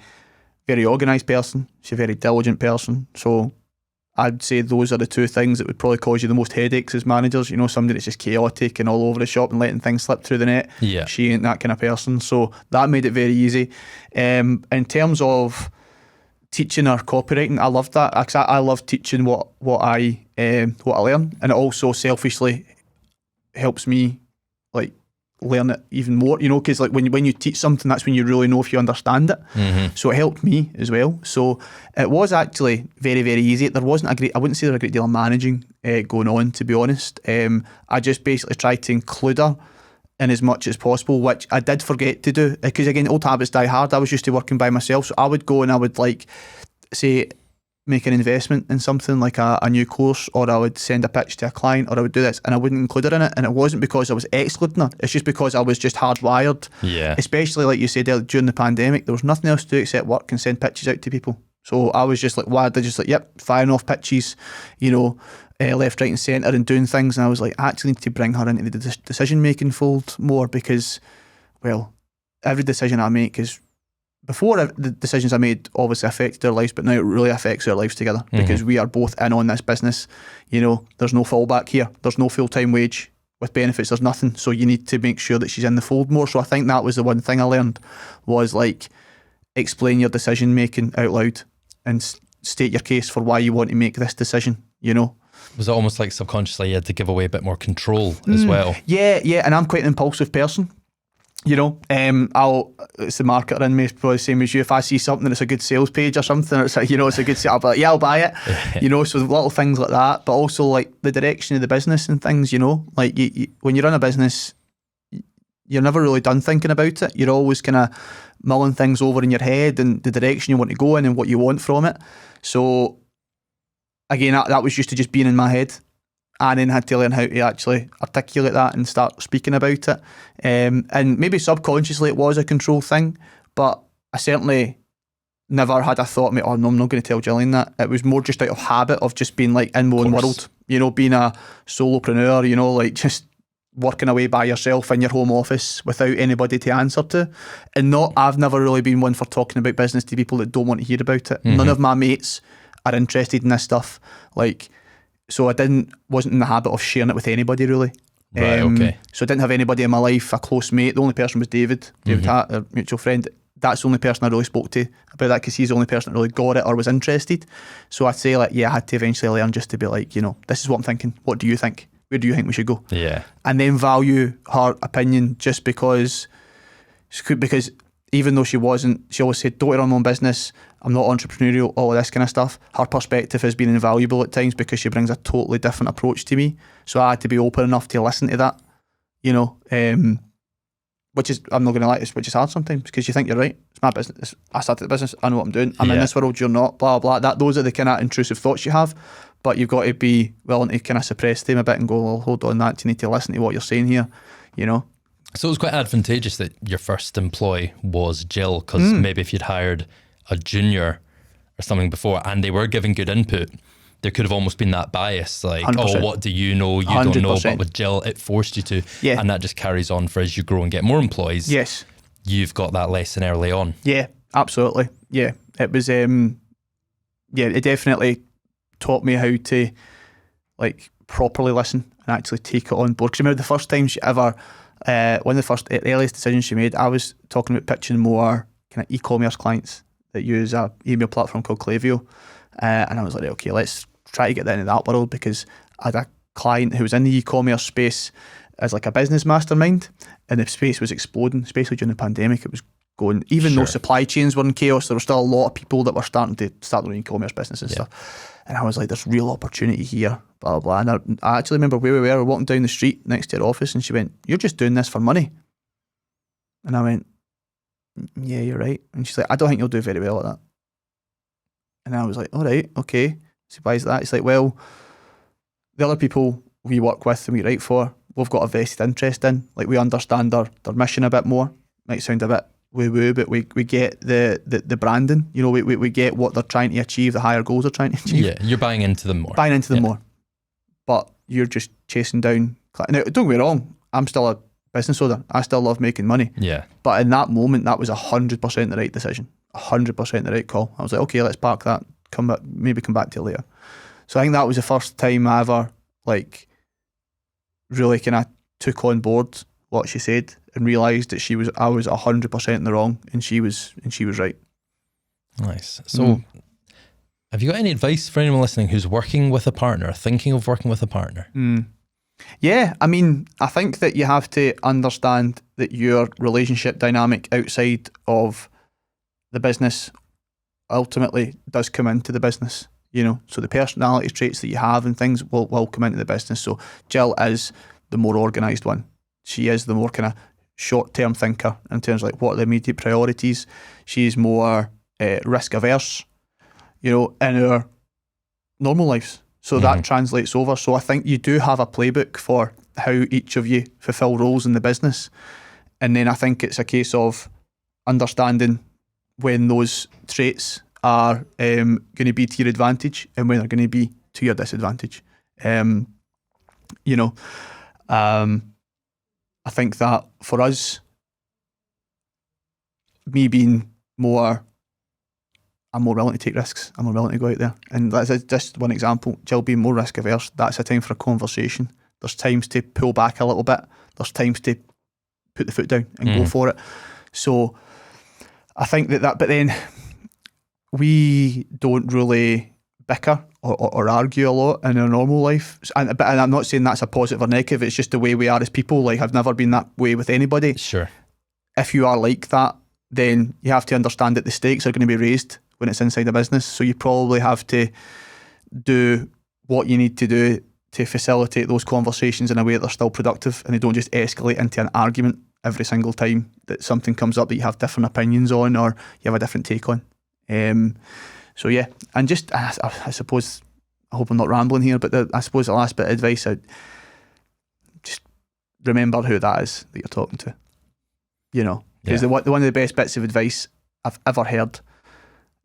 very organised person. She's a very diligent person. So I'd say those are the two things that would probably cause you the most headaches as managers. Somebody that's just chaotic and all over the shop and letting things slip through the net. Yeah. She ain't that kind of person. So that made it very easy. In terms of teaching her copywriting, I loved that. I love teaching what I learn, and it also selfishly helps me like learn it even more, because like when you teach something, that's when you really know if you understand it. Mm-hmm. So it helped me as well. So it was actually very, very easy. There wasn't I wouldn't say there was a great deal of managing going on, to be honest. I just basically tried to include her in as much as possible, which I did forget to do, because again, old habits die hard. I was used to working by myself, so I would go and I would like say make an investment in something like a new course, or I would send a pitch to a client, or I would do this, and I wouldn't include her in it. And it wasn't because I was excluding her, it's just because I was just hardwired. Yeah. Especially like you said earlier, during the pandemic, there was nothing else to do except work and send pitches out to people. So I was just like wired, firing off pitches, left, right and centre, and doing things. And I was like, I actually need to bring her into the decision making fold more, because, well, every decision I make is, before the decisions I made obviously affected their lives, but now it really affects our lives together, because we are both in on this business. There's no fallback here. There's no full-time wage with benefits. There's nothing. So you need to make sure that she's in the fold more. So I think that was the one thing I learned, was like, explain your decision making out loud and state your case for why you want to make this decision. Was it almost like subconsciously you had to give away a bit more control as well? Yeah, and I'm quite an impulsive person. It's the marketer in me, probably the same as you. If I see something that's a good sales page or something, it's like, it's a good sale, I'll be like, yeah, I'll buy it. So little things like that, but also like the direction of the business and things, like when you run a business, you're never really done thinking about it. You're always kind of mulling things over in your head and the direction you want to go in and what you want from it. So again, that was used to just being in my head. And then had to learn how to actually articulate that and start speaking about it. And maybe subconsciously it was a control thing, but I certainly never had a thought, oh no, I'm not going to tell Gillian that. It was more just out of habit of just being like in my own world, being a solopreneur, like just working away by yourself in your home office without anybody to answer to. And I've never really been one for talking about business to people that don't want to hear about it. Mm-hmm. None of my mates are interested in this stuff. So I wasn't in the habit of sharing it with anybody really. Right, okay. So I didn't have anybody in my life, a close mate. The only person was David Hart, a mutual friend. That's the only person I really spoke to about that, because he's the only person that really got it or was interested. So I'd say, like, yeah, I had to eventually learn just to be like, this is what I'm thinking. What do you think? Where do you think we should go? Yeah. And then value her opinion, just because even though she always said, don't run my own business, I'm not entrepreneurial, all of this kind of stuff. Her perspective has been invaluable at times because she brings a totally different approach to me. So I had to be open enough to listen to that, which is, I'm not going to lie, which is hard sometimes, because you think you're right. It's my business. I started the business. I know what I'm doing. I'm in this world. You're not. Blah blah. Those are the kind of intrusive thoughts you have, but you've got to be willing to kind of suppress them a bit and go, well, hold on, that you need to listen to what you're saying here. So it was quite advantageous that your first employee was Jill, because maybe if you'd hired a junior or something before and they were giving good input, there could have almost been that bias, like, 100%. oh, what do you know? You 100%. Don't know. But with Jill, it forced you to. Yeah. And that just carries on for as you grow and get more employees. Yes. You've got that lesson early on. Yeah, absolutely. Yeah. It was, it definitely taught me how to, like, properly listen and actually take it on board. Because remember the first time she ever, one of the earliest decisions she made, I was talking about pitching more kind of e-commerce clients that use a email platform called Klaviyo. And I was like, okay, let's try to get into that world, because I had a client who was in the e-commerce space as like a business mastermind, and the space was exploding, especially during the pandemic. It was going, even though supply chains were in chaos, there were still a lot of people that were starting to start their e-commerce business and stuff. And I was like, there's real opportunity here, blah, blah, blah. And I actually remember where we were walking down the street next to her office, and she went, you're just doing this for money. And I went, yeah, you're right. And she's like, I don't think you'll do very well at that. And I was like, all right, okay. So why is that? It's like, well, the other people we work with and we write for, we've got a vested interest in. Like, we understand their mission a bit more. Might sound a bit woo-woo, but we get the branding. We get what they're trying to achieve, the higher goals they're trying to achieve. Yeah, you're buying into them more. More. But you're just chasing down. Now, don't get me wrong, I'm still a business owner. I still love making money. Yeah. But in that moment, that was 100% the right decision. 100% the right call. I was like, okay, let's park that. Maybe come back to it later. So I think that was the first time I ever, like, really kind of took on board what she said and realised that I was 100% in the wrong, and she was right. Nice. So have you got any advice for anyone listening who's working with a partner, thinking of working with a partner? Yeah, I mean, I think that you have to understand that your relationship dynamic outside of the business ultimately does come into the business, so the personality traits that you have and things will come into the business. So Jill is the more organised one. She is the more kind of short-term thinker in terms of like what are the immediate priorities. She's more risk averse, in our normal lives. So that translates over. So I think you do have a playbook for how each of you fulfill roles in the business. And then I think it's a case of understanding when those traits are going to be to your advantage and when they're going to be to your disadvantage. I think that for us, me being I'm more willing to take risks. I'm more willing to go out there. And that's just one example. Jill being more risk averse, that's a time for a conversation. There's times to pull back a little bit. There's times to put the foot down and go for it. So I think that, but then we don't really bicker or argue a lot in our normal life. And I'm not saying that's a positive or negative. It's just the way we are as people. Like, I've never been that way with anybody. Sure. If you are like that, then you have to understand that the stakes are going to be raised when it's inside a business. So you probably have to do what you need to do to facilitate those conversations in a way that they're still productive and they don't just escalate into an argument every single time that something comes up that you have different opinions on or you have a different take on. So yeah, and just I suppose, I hope I'm not rambling here, but I suppose the last bit of advice, just remember who that is that you're talking to. Because one of the best bits of advice I've ever heard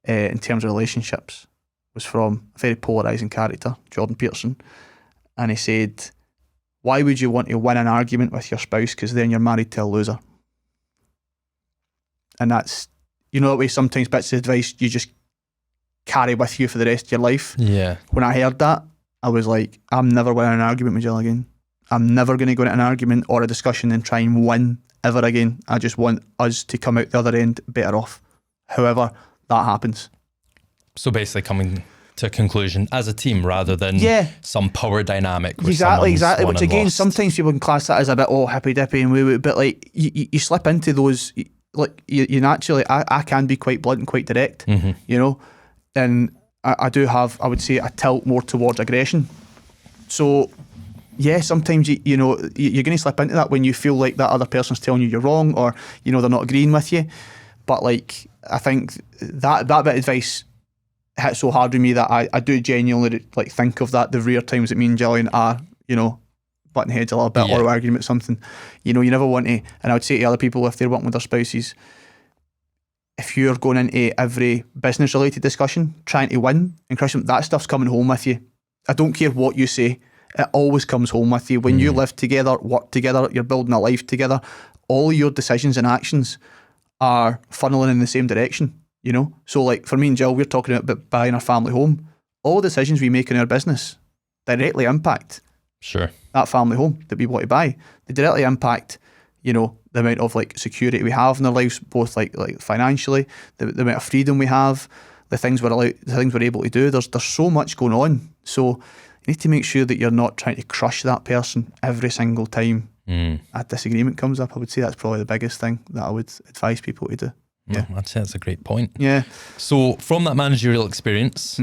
in terms of relationships was from a very polarising character, Jordan Peterson, and he said, why would you want to win an argument with your spouse? Because then you're married to a loser. And that's, that way sometimes bits of advice you just carry with you for the rest of your life. Yeah. When I heard that, I was like, I'm never winning an argument with Jill again. I'm never going to go into an argument or a discussion and try and win ever again. I just want us to come out the other end better off. However that happens. So basically coming to a conclusion as a team rather than some power dynamic. Exactly. Which again, lost. Sometimes people can class that as a bit hippy dippy and woo, but like you slip into those. Like you naturally, I can be quite blunt and quite direct, you know, and I do have, I would say, a tilt more towards aggression. So yeah, sometimes you're going to slip into that when you feel like that other person's telling you you're wrong, or they're not agreeing with you. But like I think that bit of advice hit so hard with me that I do genuinely like think of that the rare times that me and Gillian are butting heads a little bit or arguing about something. You never want to, and I would say to other people if they're working with their spouses, if you're going into every business related discussion trying to win and crush them, that stuff's coming home with you. I don't care what you say, it always comes home with you. When you live together, work together, you're building a life together, all your decisions and actions are funneling in the same direction, So like for me and Jill, we're talking about buying our family home. All decisions we make in our business directly impact that family home that we want to buy. They directly impact, the amount of like security we have in our lives, both like financially, the amount of freedom we have, the things we're able to do. There's so much going on. So you need to make sure that you're not trying to crush that person every single time a disagreement comes up. I would say that's probably the biggest thing that I would advise people to do. Yeah, I'd say that's a great point. Yeah. So from that managerial experience,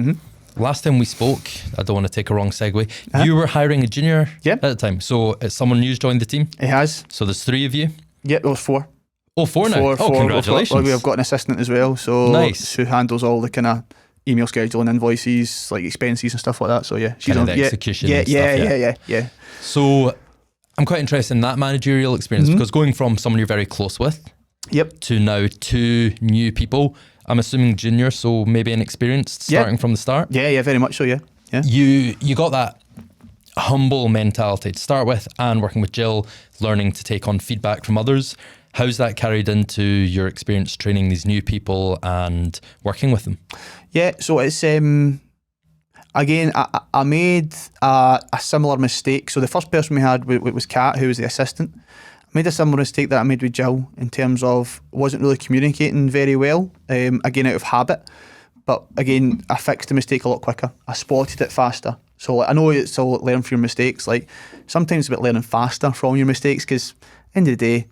last time we spoke, I don't want to take a wrong segue, you were hiring a junior at the time. So someone new's joined the team? It has. So there's 3 of you? Yep, there was 4. Oh, 4 now? Congratulations. We've got an assistant as well, so nice. Who handles all the kind of email scheduling, invoices, like expenses and stuff like that. So yeah, she's kind of the execution and stuff. Yeah. So I'm quite interested in that managerial experience because going from someone you're very close with to now 2 new people, I'm assuming junior, so maybe inexperienced starting from the start. Yeah, very much so. Yeah. You got that humble mentality to start with, and working with Jill, learning to take on feedback from others. How's that carried into your experience training these new people and working with them? Yeah, so it's again, I made a similar mistake. So the first person we had was Kat, who was the assistant. I made a similar mistake that I made with Jill in terms of wasn't really communicating very well, again out of habit. But again, I fixed the mistake a lot quicker. I spotted it faster. So I know it's all learn from your mistakes. Like sometimes it's about learning faster from your mistakes, because end of the day,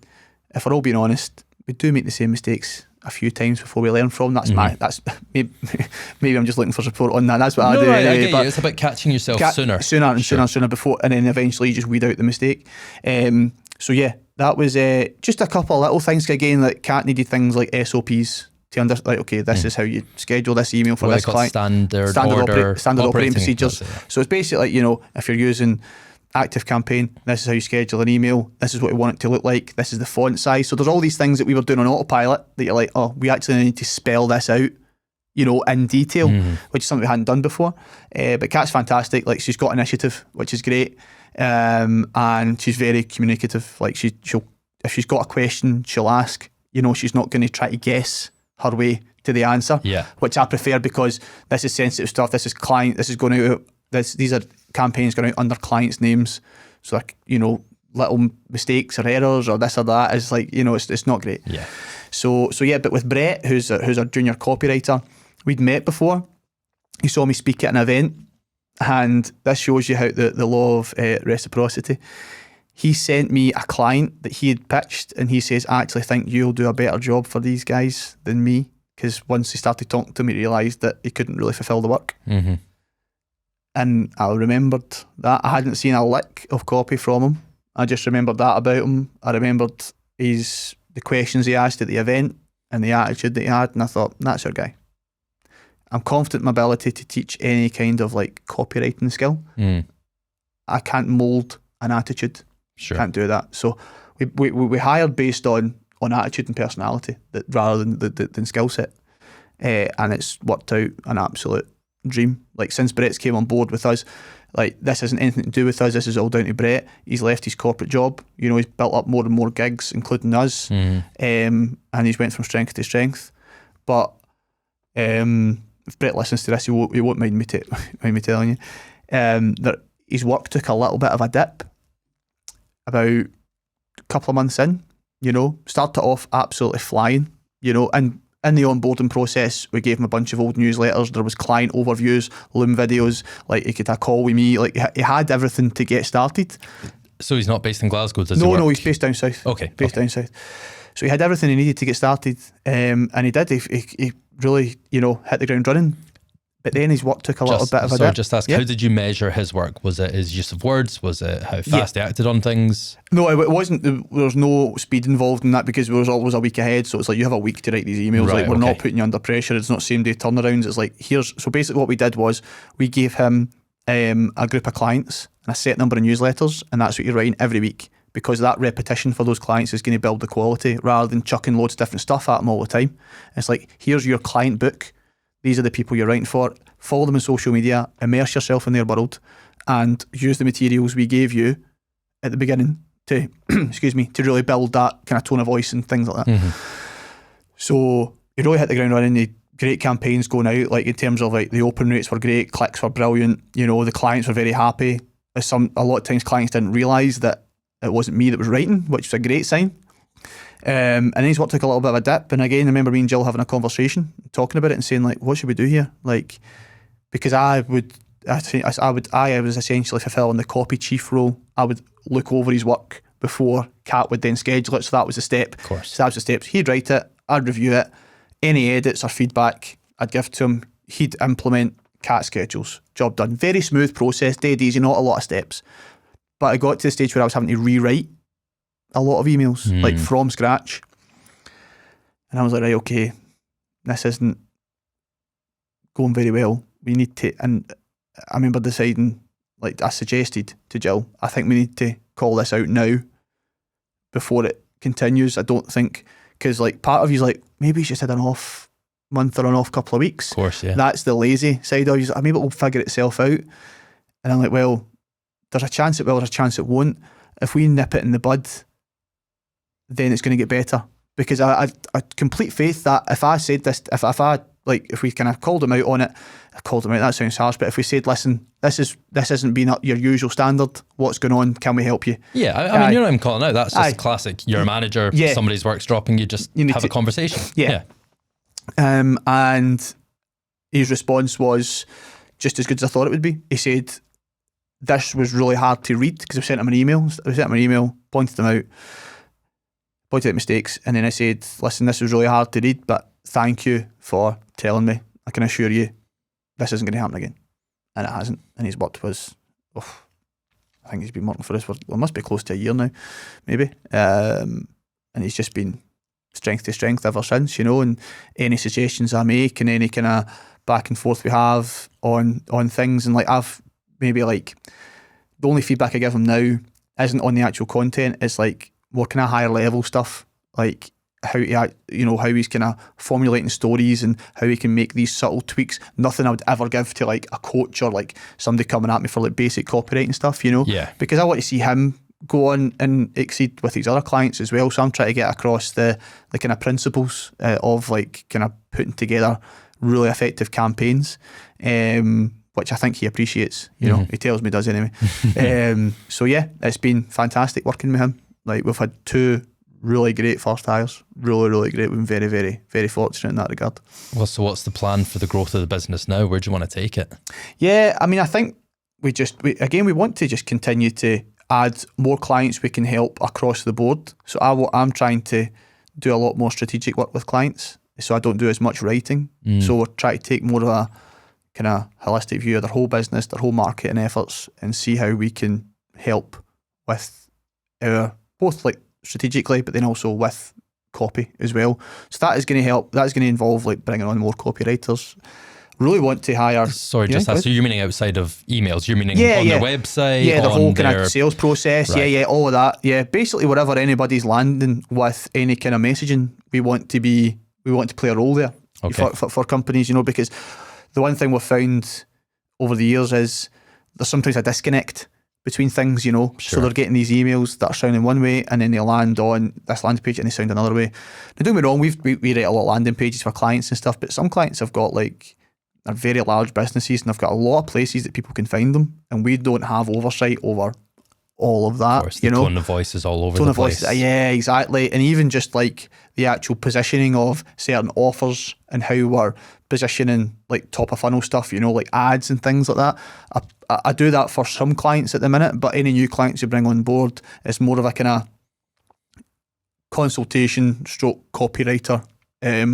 if we're all being honest, we do make the same mistakes a few times before we learn from. That's maybe I'm just looking for support on that. That's what I do. Right, I get you. It's about catching yourself sooner before, and then eventually you just weed out the mistake. So yeah, that was just a couple of little things. Again, like Kat needed things like SOPs to understand. Like, okay, this is how you schedule this email for this client. Standard operating procedures. So it's basically like, if you're using Active Campaign, this is how you schedule an email, this is what we want it to look like, this is the font size. So there's all these things that we were doing on autopilot that you're like, oh, we actually need to spell this out, in detail, which is something we hadn't done before. But Kat's fantastic. Like, she's got initiative, which is great, and she's very communicative. Like, she'll if she's got a question, she'll ask. She's not going to try to guess her way to the answer, which I prefer, because this is sensitive stuff. This is client. This is going out. These are campaigns going out under clients' names. So, like, little mistakes or errors or this or that is like, it's not great. Yeah. So yeah, but with Brett, who's our junior copywriter, we'd met before. He saw me speak at an event, and this shows you how the law of reciprocity. He sent me a client that he had pitched, and he says, I actually think you'll do a better job for these guys than me, because once he started talking to me, he realised that he couldn't really fulfil the work. And I remembered that. I hadn't seen a lick of copy from him. I just remembered that about him. I remembered the questions he asked at the event and the attitude that he had, and I thought, that's our guy. I'm confident in my ability to teach any kind of like copywriting skill. I can't mould an attitude. Can't do that. So we hired based on attitude and personality rather than skill set, and it's worked out an absolute dream. Like, since Brett's came on board with us, like, this hasn't anything to do with us. This is all down to Brett. He's left his corporate job. He's built up more and more gigs, including us, and he's went from strength to strength. But if Brett listens to this, he won't mind me telling you that his work took a little bit of a dip about a couple of months in, started off absolutely flying, and in the onboarding process, we gave him a bunch of old newsletters. There was client overviews, Loom videos, like he could have a call with me. Like he had everything to get started. So he's not based in Glasgow, does he No, work? no, he's based down south. Okay. Down south. So he had everything he needed to get started, and he did. He really, hit the ground running. But then his work took a little bit of a dip. Just ask, how did you measure his work? Was it his use of words? Was it how fast he acted on things? No, it wasn't. There was no speed involved in that because there was always a week ahead. So it's like you have a week to write these emails. Right, like we're not putting you under pressure. It's not same day turnarounds. It's like so basically what we did was we gave him a group of clients and a set number of newsletters, and that's what you're writing every week, because that repetition for those clients is going to build the quality rather than chucking loads of different stuff at them all the time. It's like, here's your client book. These are the people you're writing for. Follow them on social media, immerse yourself in their world, and use the materials we gave you at the beginning to, to really build that kind of tone of voice and things like that. Mm-hmm. So he really hit the ground running. He had great campaigns going out, like in terms of like the open rates were great, clicks were brilliant. The clients were very happy. A lot of times clients didn't realise that it wasn't me that was writing, which was a great sign. And then his work took a little bit of a dip. And again, I remember me and Jill having a conversation, talking about it and saying like, what should we do here? Like, because I was essentially fulfilling the copy chief role. I would look over his work before Kat would then schedule it. So that was the step. Of course. So that was the steps. He'd write it, I'd review it. Any edits or feedback I'd give to him. He'd implement Kat schedules. Job done. Very smooth process, dead easy, not a lot of steps. But I got to the stage where I was having to rewrite a lot of emails, like from scratch. And I was like, right, okay, this isn't going very well. We need to, and I remember deciding, like I suggested to Jill, I think we need to call this out now before it continues. I don't think, because like part of you's like, maybe he's just had an off month or an off couple of weeks. Of course, yeah. That's the lazy side of you. Maybe it will figure itself out. And I'm like, well, there's a chance it will, there's a chance it won't. If we nip it in the bud, then it's going to get better. Because I complete faith that if I said this, if we kind of called him out on it, that sounds harsh, but if we said, listen, this isn't being up your usual standard, what's going on, can we help you? Yeah, I mean, you're not even calling out, that's just classic. You're a manager, somebody's work's dropping, you need have a conversation. Yeah. And his response was just as good as I thought it would be. He said, this was really hard to read, because I sent him an email, pointed them out, pointed out mistakes, and then I said, listen, this was really hard to read, but thank you for telling me. I can assure you this isn't going to happen again. And it hasn't. And his work was, I think he's been working for us for, it must be close to a year now, maybe. And he's just been strength to strength ever since, and any suggestions I make and any kind of back and forth we have on things, and like I've maybe like, the only feedback I give him now isn't on the actual content, it's like more kind of higher level stuff, like how he's kind of formulating stories and how he can make these subtle tweaks. Nothing I would ever give to like a coach or like somebody coming at me for like basic copywriting stuff, Yeah. Because I want to see him go on and exceed with his other clients as well. So I'm trying to get across the kind of principles of like kind of putting together really effective campaigns, which I think he appreciates. He tells me he does anyway. So yeah, it's been fantastic working with him. Like we've had 2 really great first hires, really great. We've been very, very, very fortunate in that regard. Well, so what's the plan for the growth of the business now? Where do you want to take it? Yeah, I mean, I think we want to just continue to add more clients we can help across the board. So I'm trying to do a lot more strategic work with clients, so I don't do as much writing. So we're trying to take more of a kind of holistic view of their whole business, their whole marketing efforts, and see how we can help with our, both like strategically, but then also with copy as well. So that is going to help. That's going to involve like bringing on more copywriters. Really want to hire. Sorry, so you're meaning outside of emails? You're meaning on their website? Yeah, the whole kind of sales process. Right. Yeah, all of that. Yeah, basically wherever anybody's landing with any kind of messaging, we want to play a role there for companies. Because the one thing we've found over the years is there's sometimes a disconnect between things, Sure. So they're getting these emails that are sounding one way, and then they land on this landing page and they sound another way. Now, don't get me wrong, we write a lot of landing pages for clients and stuff, but some clients have got like, they're very large businesses and they've got a lot of places that people can find them, and we don't have oversight over all of that. Of course, the tone of voice is all over the place. Yeah, exactly. And even just like the actual positioning of certain offers and how we're positioning like top of funnel stuff, you know, like ads and things like that. I do that for some clients at the minute, but any new clients you bring on board, it's more of a kind of consultation stroke copywriter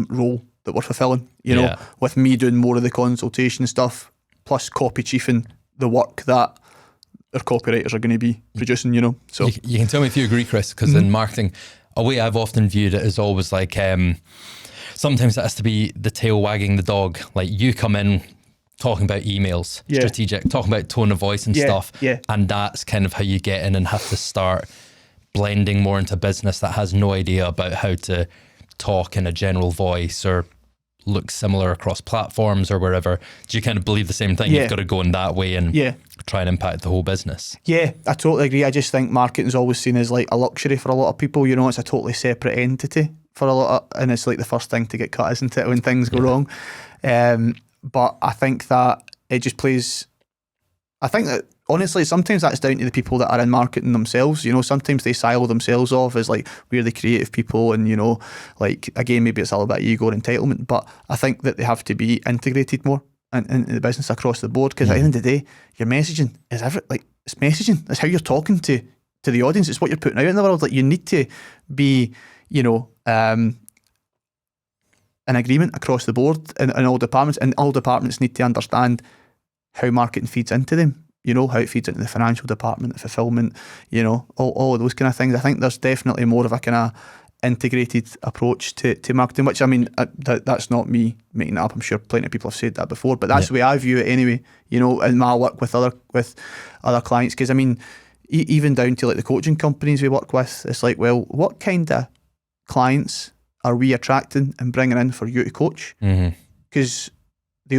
role that we're fulfilling, you know, with me doing more of the consultation stuff, plus copy chiefing the work that our copywriters are going to be producing, you know. So you can tell me if you agree, Chris, because in marketing, a way I've often viewed it is always like sometimes it has to be the tail wagging the dog. Like you come in talking about emails, strategic, talking about tone of voice and stuff, and that's kind of how you get in and have to start blending more into business that has no idea about how to talk in a general voice or look similar across platforms or wherever. Do you kind of believe the same thing? You've got to go in that way and try and impact the whole business. Yeah, I totally agree. I just think marketing's always seen as like a luxury for a lot of people. You know, it's a totally separate entity for a lot of, and it's like the first thing to get cut, isn't it, when things go wrong? But I think that it just plays, I think that honestly, sometimes that's down to the people that are in marketing themselves. You know, sometimes they silo themselves off as like, we're the creative people, and, you know, like, again, maybe it's a little bit of ego and entitlement, but I think that they have to be integrated more in the business across the board, because at the end of the day, your messaging is it's messaging. It's how you're talking to the audience. It's what you're putting out in the world. Like, you need to be, you know, in agreement across the board in all departments, and all departments need to understand how marketing feeds into them. You know, how it feeds into the financial department, the fulfillment, you know, all of those kind of things. I think there's definitely more of a kind of integrated approach to marketing, which, I mean, that's not me making it up. I'm sure plenty of people have said that before, but that's the way I view it anyway, you know, in my work with other clients. Because, I mean, even down to like the coaching companies we work with, it's like, well, what kind of clients are we attracting and bringing in for you to coach? Because the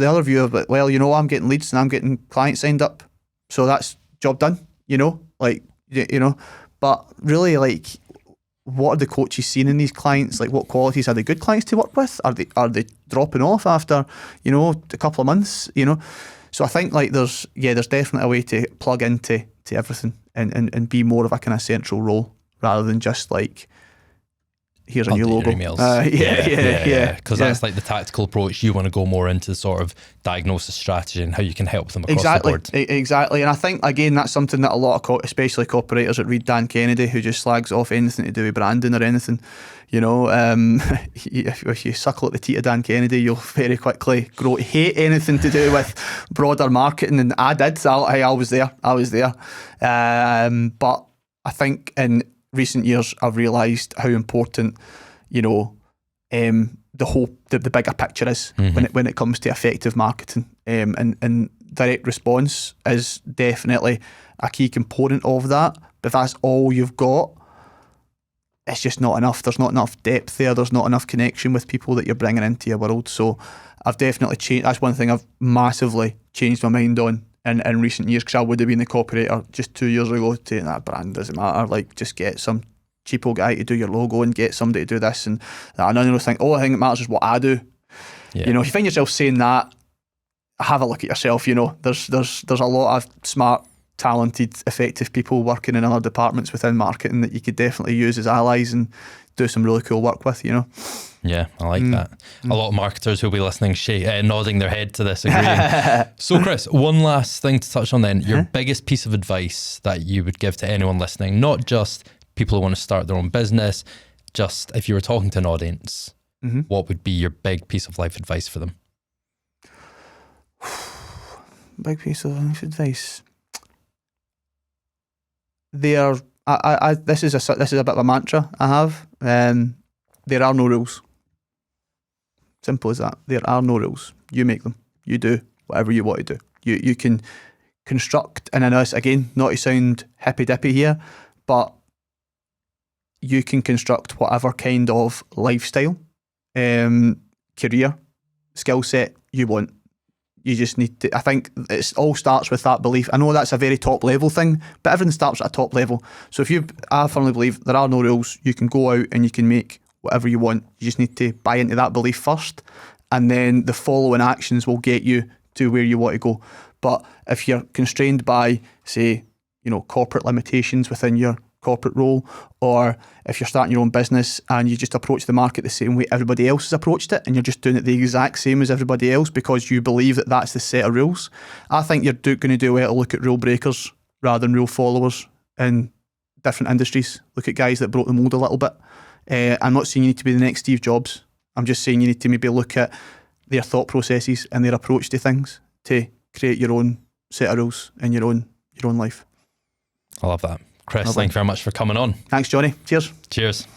other view of it, well, you know, I'm getting leads and I'm getting clients signed up, so that's job done, you know, like, you know. But really, like, what are the coaches seeing in these clients? Like, what qualities are they good clients to work with? Are they dropping off after, you know, a couple of months, you know? So I think like there's definitely a way to plug into everything and be more of a kind of central role rather than just like, here's a new logo. Because that's like the tactical approach. You want to go more into the sort of diagnosis strategy and how you can help them across the board. Exactly. And I think, again, that's something that a lot of, especially copywriters that read Dan Kennedy, who just slags off anything to do with branding or anything, you know, if you suckle at the teat of Dan Kennedy, you'll very quickly grow to hate anything to do with broader marketing. And I did. I was there. But I think in recent years, I've realised how important, you know, the bigger picture is when it comes to effective marketing, and direct response is definitely a key component of that. But if that's all you've got, it's just not enough. There's not enough depth there. There's not enough connection with people that you're bringing into your world. So I've definitely changed. That's one thing I've massively changed my mind on in recent years, because I would have been the copywriter just 2 years ago saying that brand doesn't matter, like, just get some cheapo guy to do your logo and get somebody to do this and that. And I think, I think it matters is what I do. You know, if you find yourself saying that, have a look at yourself. You know, there's a lot of smart, talented, effective people working in other departments within marketing that you could definitely use as allies and do some really cool work with, you know. Yeah, I like that. A lot of marketers who'll be listening, nodding their head to this, agreeing. So, Chris, one last thing to touch on then. Your biggest piece of advice that you would give to anyone listening, not just people who want to start their own business, just if you were talking to an audience, what would be your big piece of life advice for them? Big piece of life advice. This is a bit of a mantra I have. There are no rules. Simple as that. There are no rules. You make them. You do whatever you want to do. You can construct, and I know it's, again, not to sound hippy dippy here, but you can construct whatever kind of lifestyle, career, skill set you want. You just need to, I think it all starts with that belief. I know that's a very top level thing, but everything starts at a top level. So I firmly believe there are no rules. You can go out and you can make whatever you want. You just need to buy into that belief first, and then the following actions will get you to where you want to go. But if you're constrained by, say, corporate limitations within your corporate role, or if you're starting your own business and you just approach the market the same way everybody else has approached it and you're just doing it the exact same as everybody else because you believe that that's the set of rules. I think you're going to do well to look at rule breakers rather than rule followers in different industries. Look at guys that broke the mold a little bit. I'm not saying you need to be the next Steve Jobs. I'm just saying you need to maybe look at their thought processes and their approach to things to create your own set of rules in your own life. I love that. Chris, thank you very much for coming on. Thanks, Johnny. Cheers. Cheers.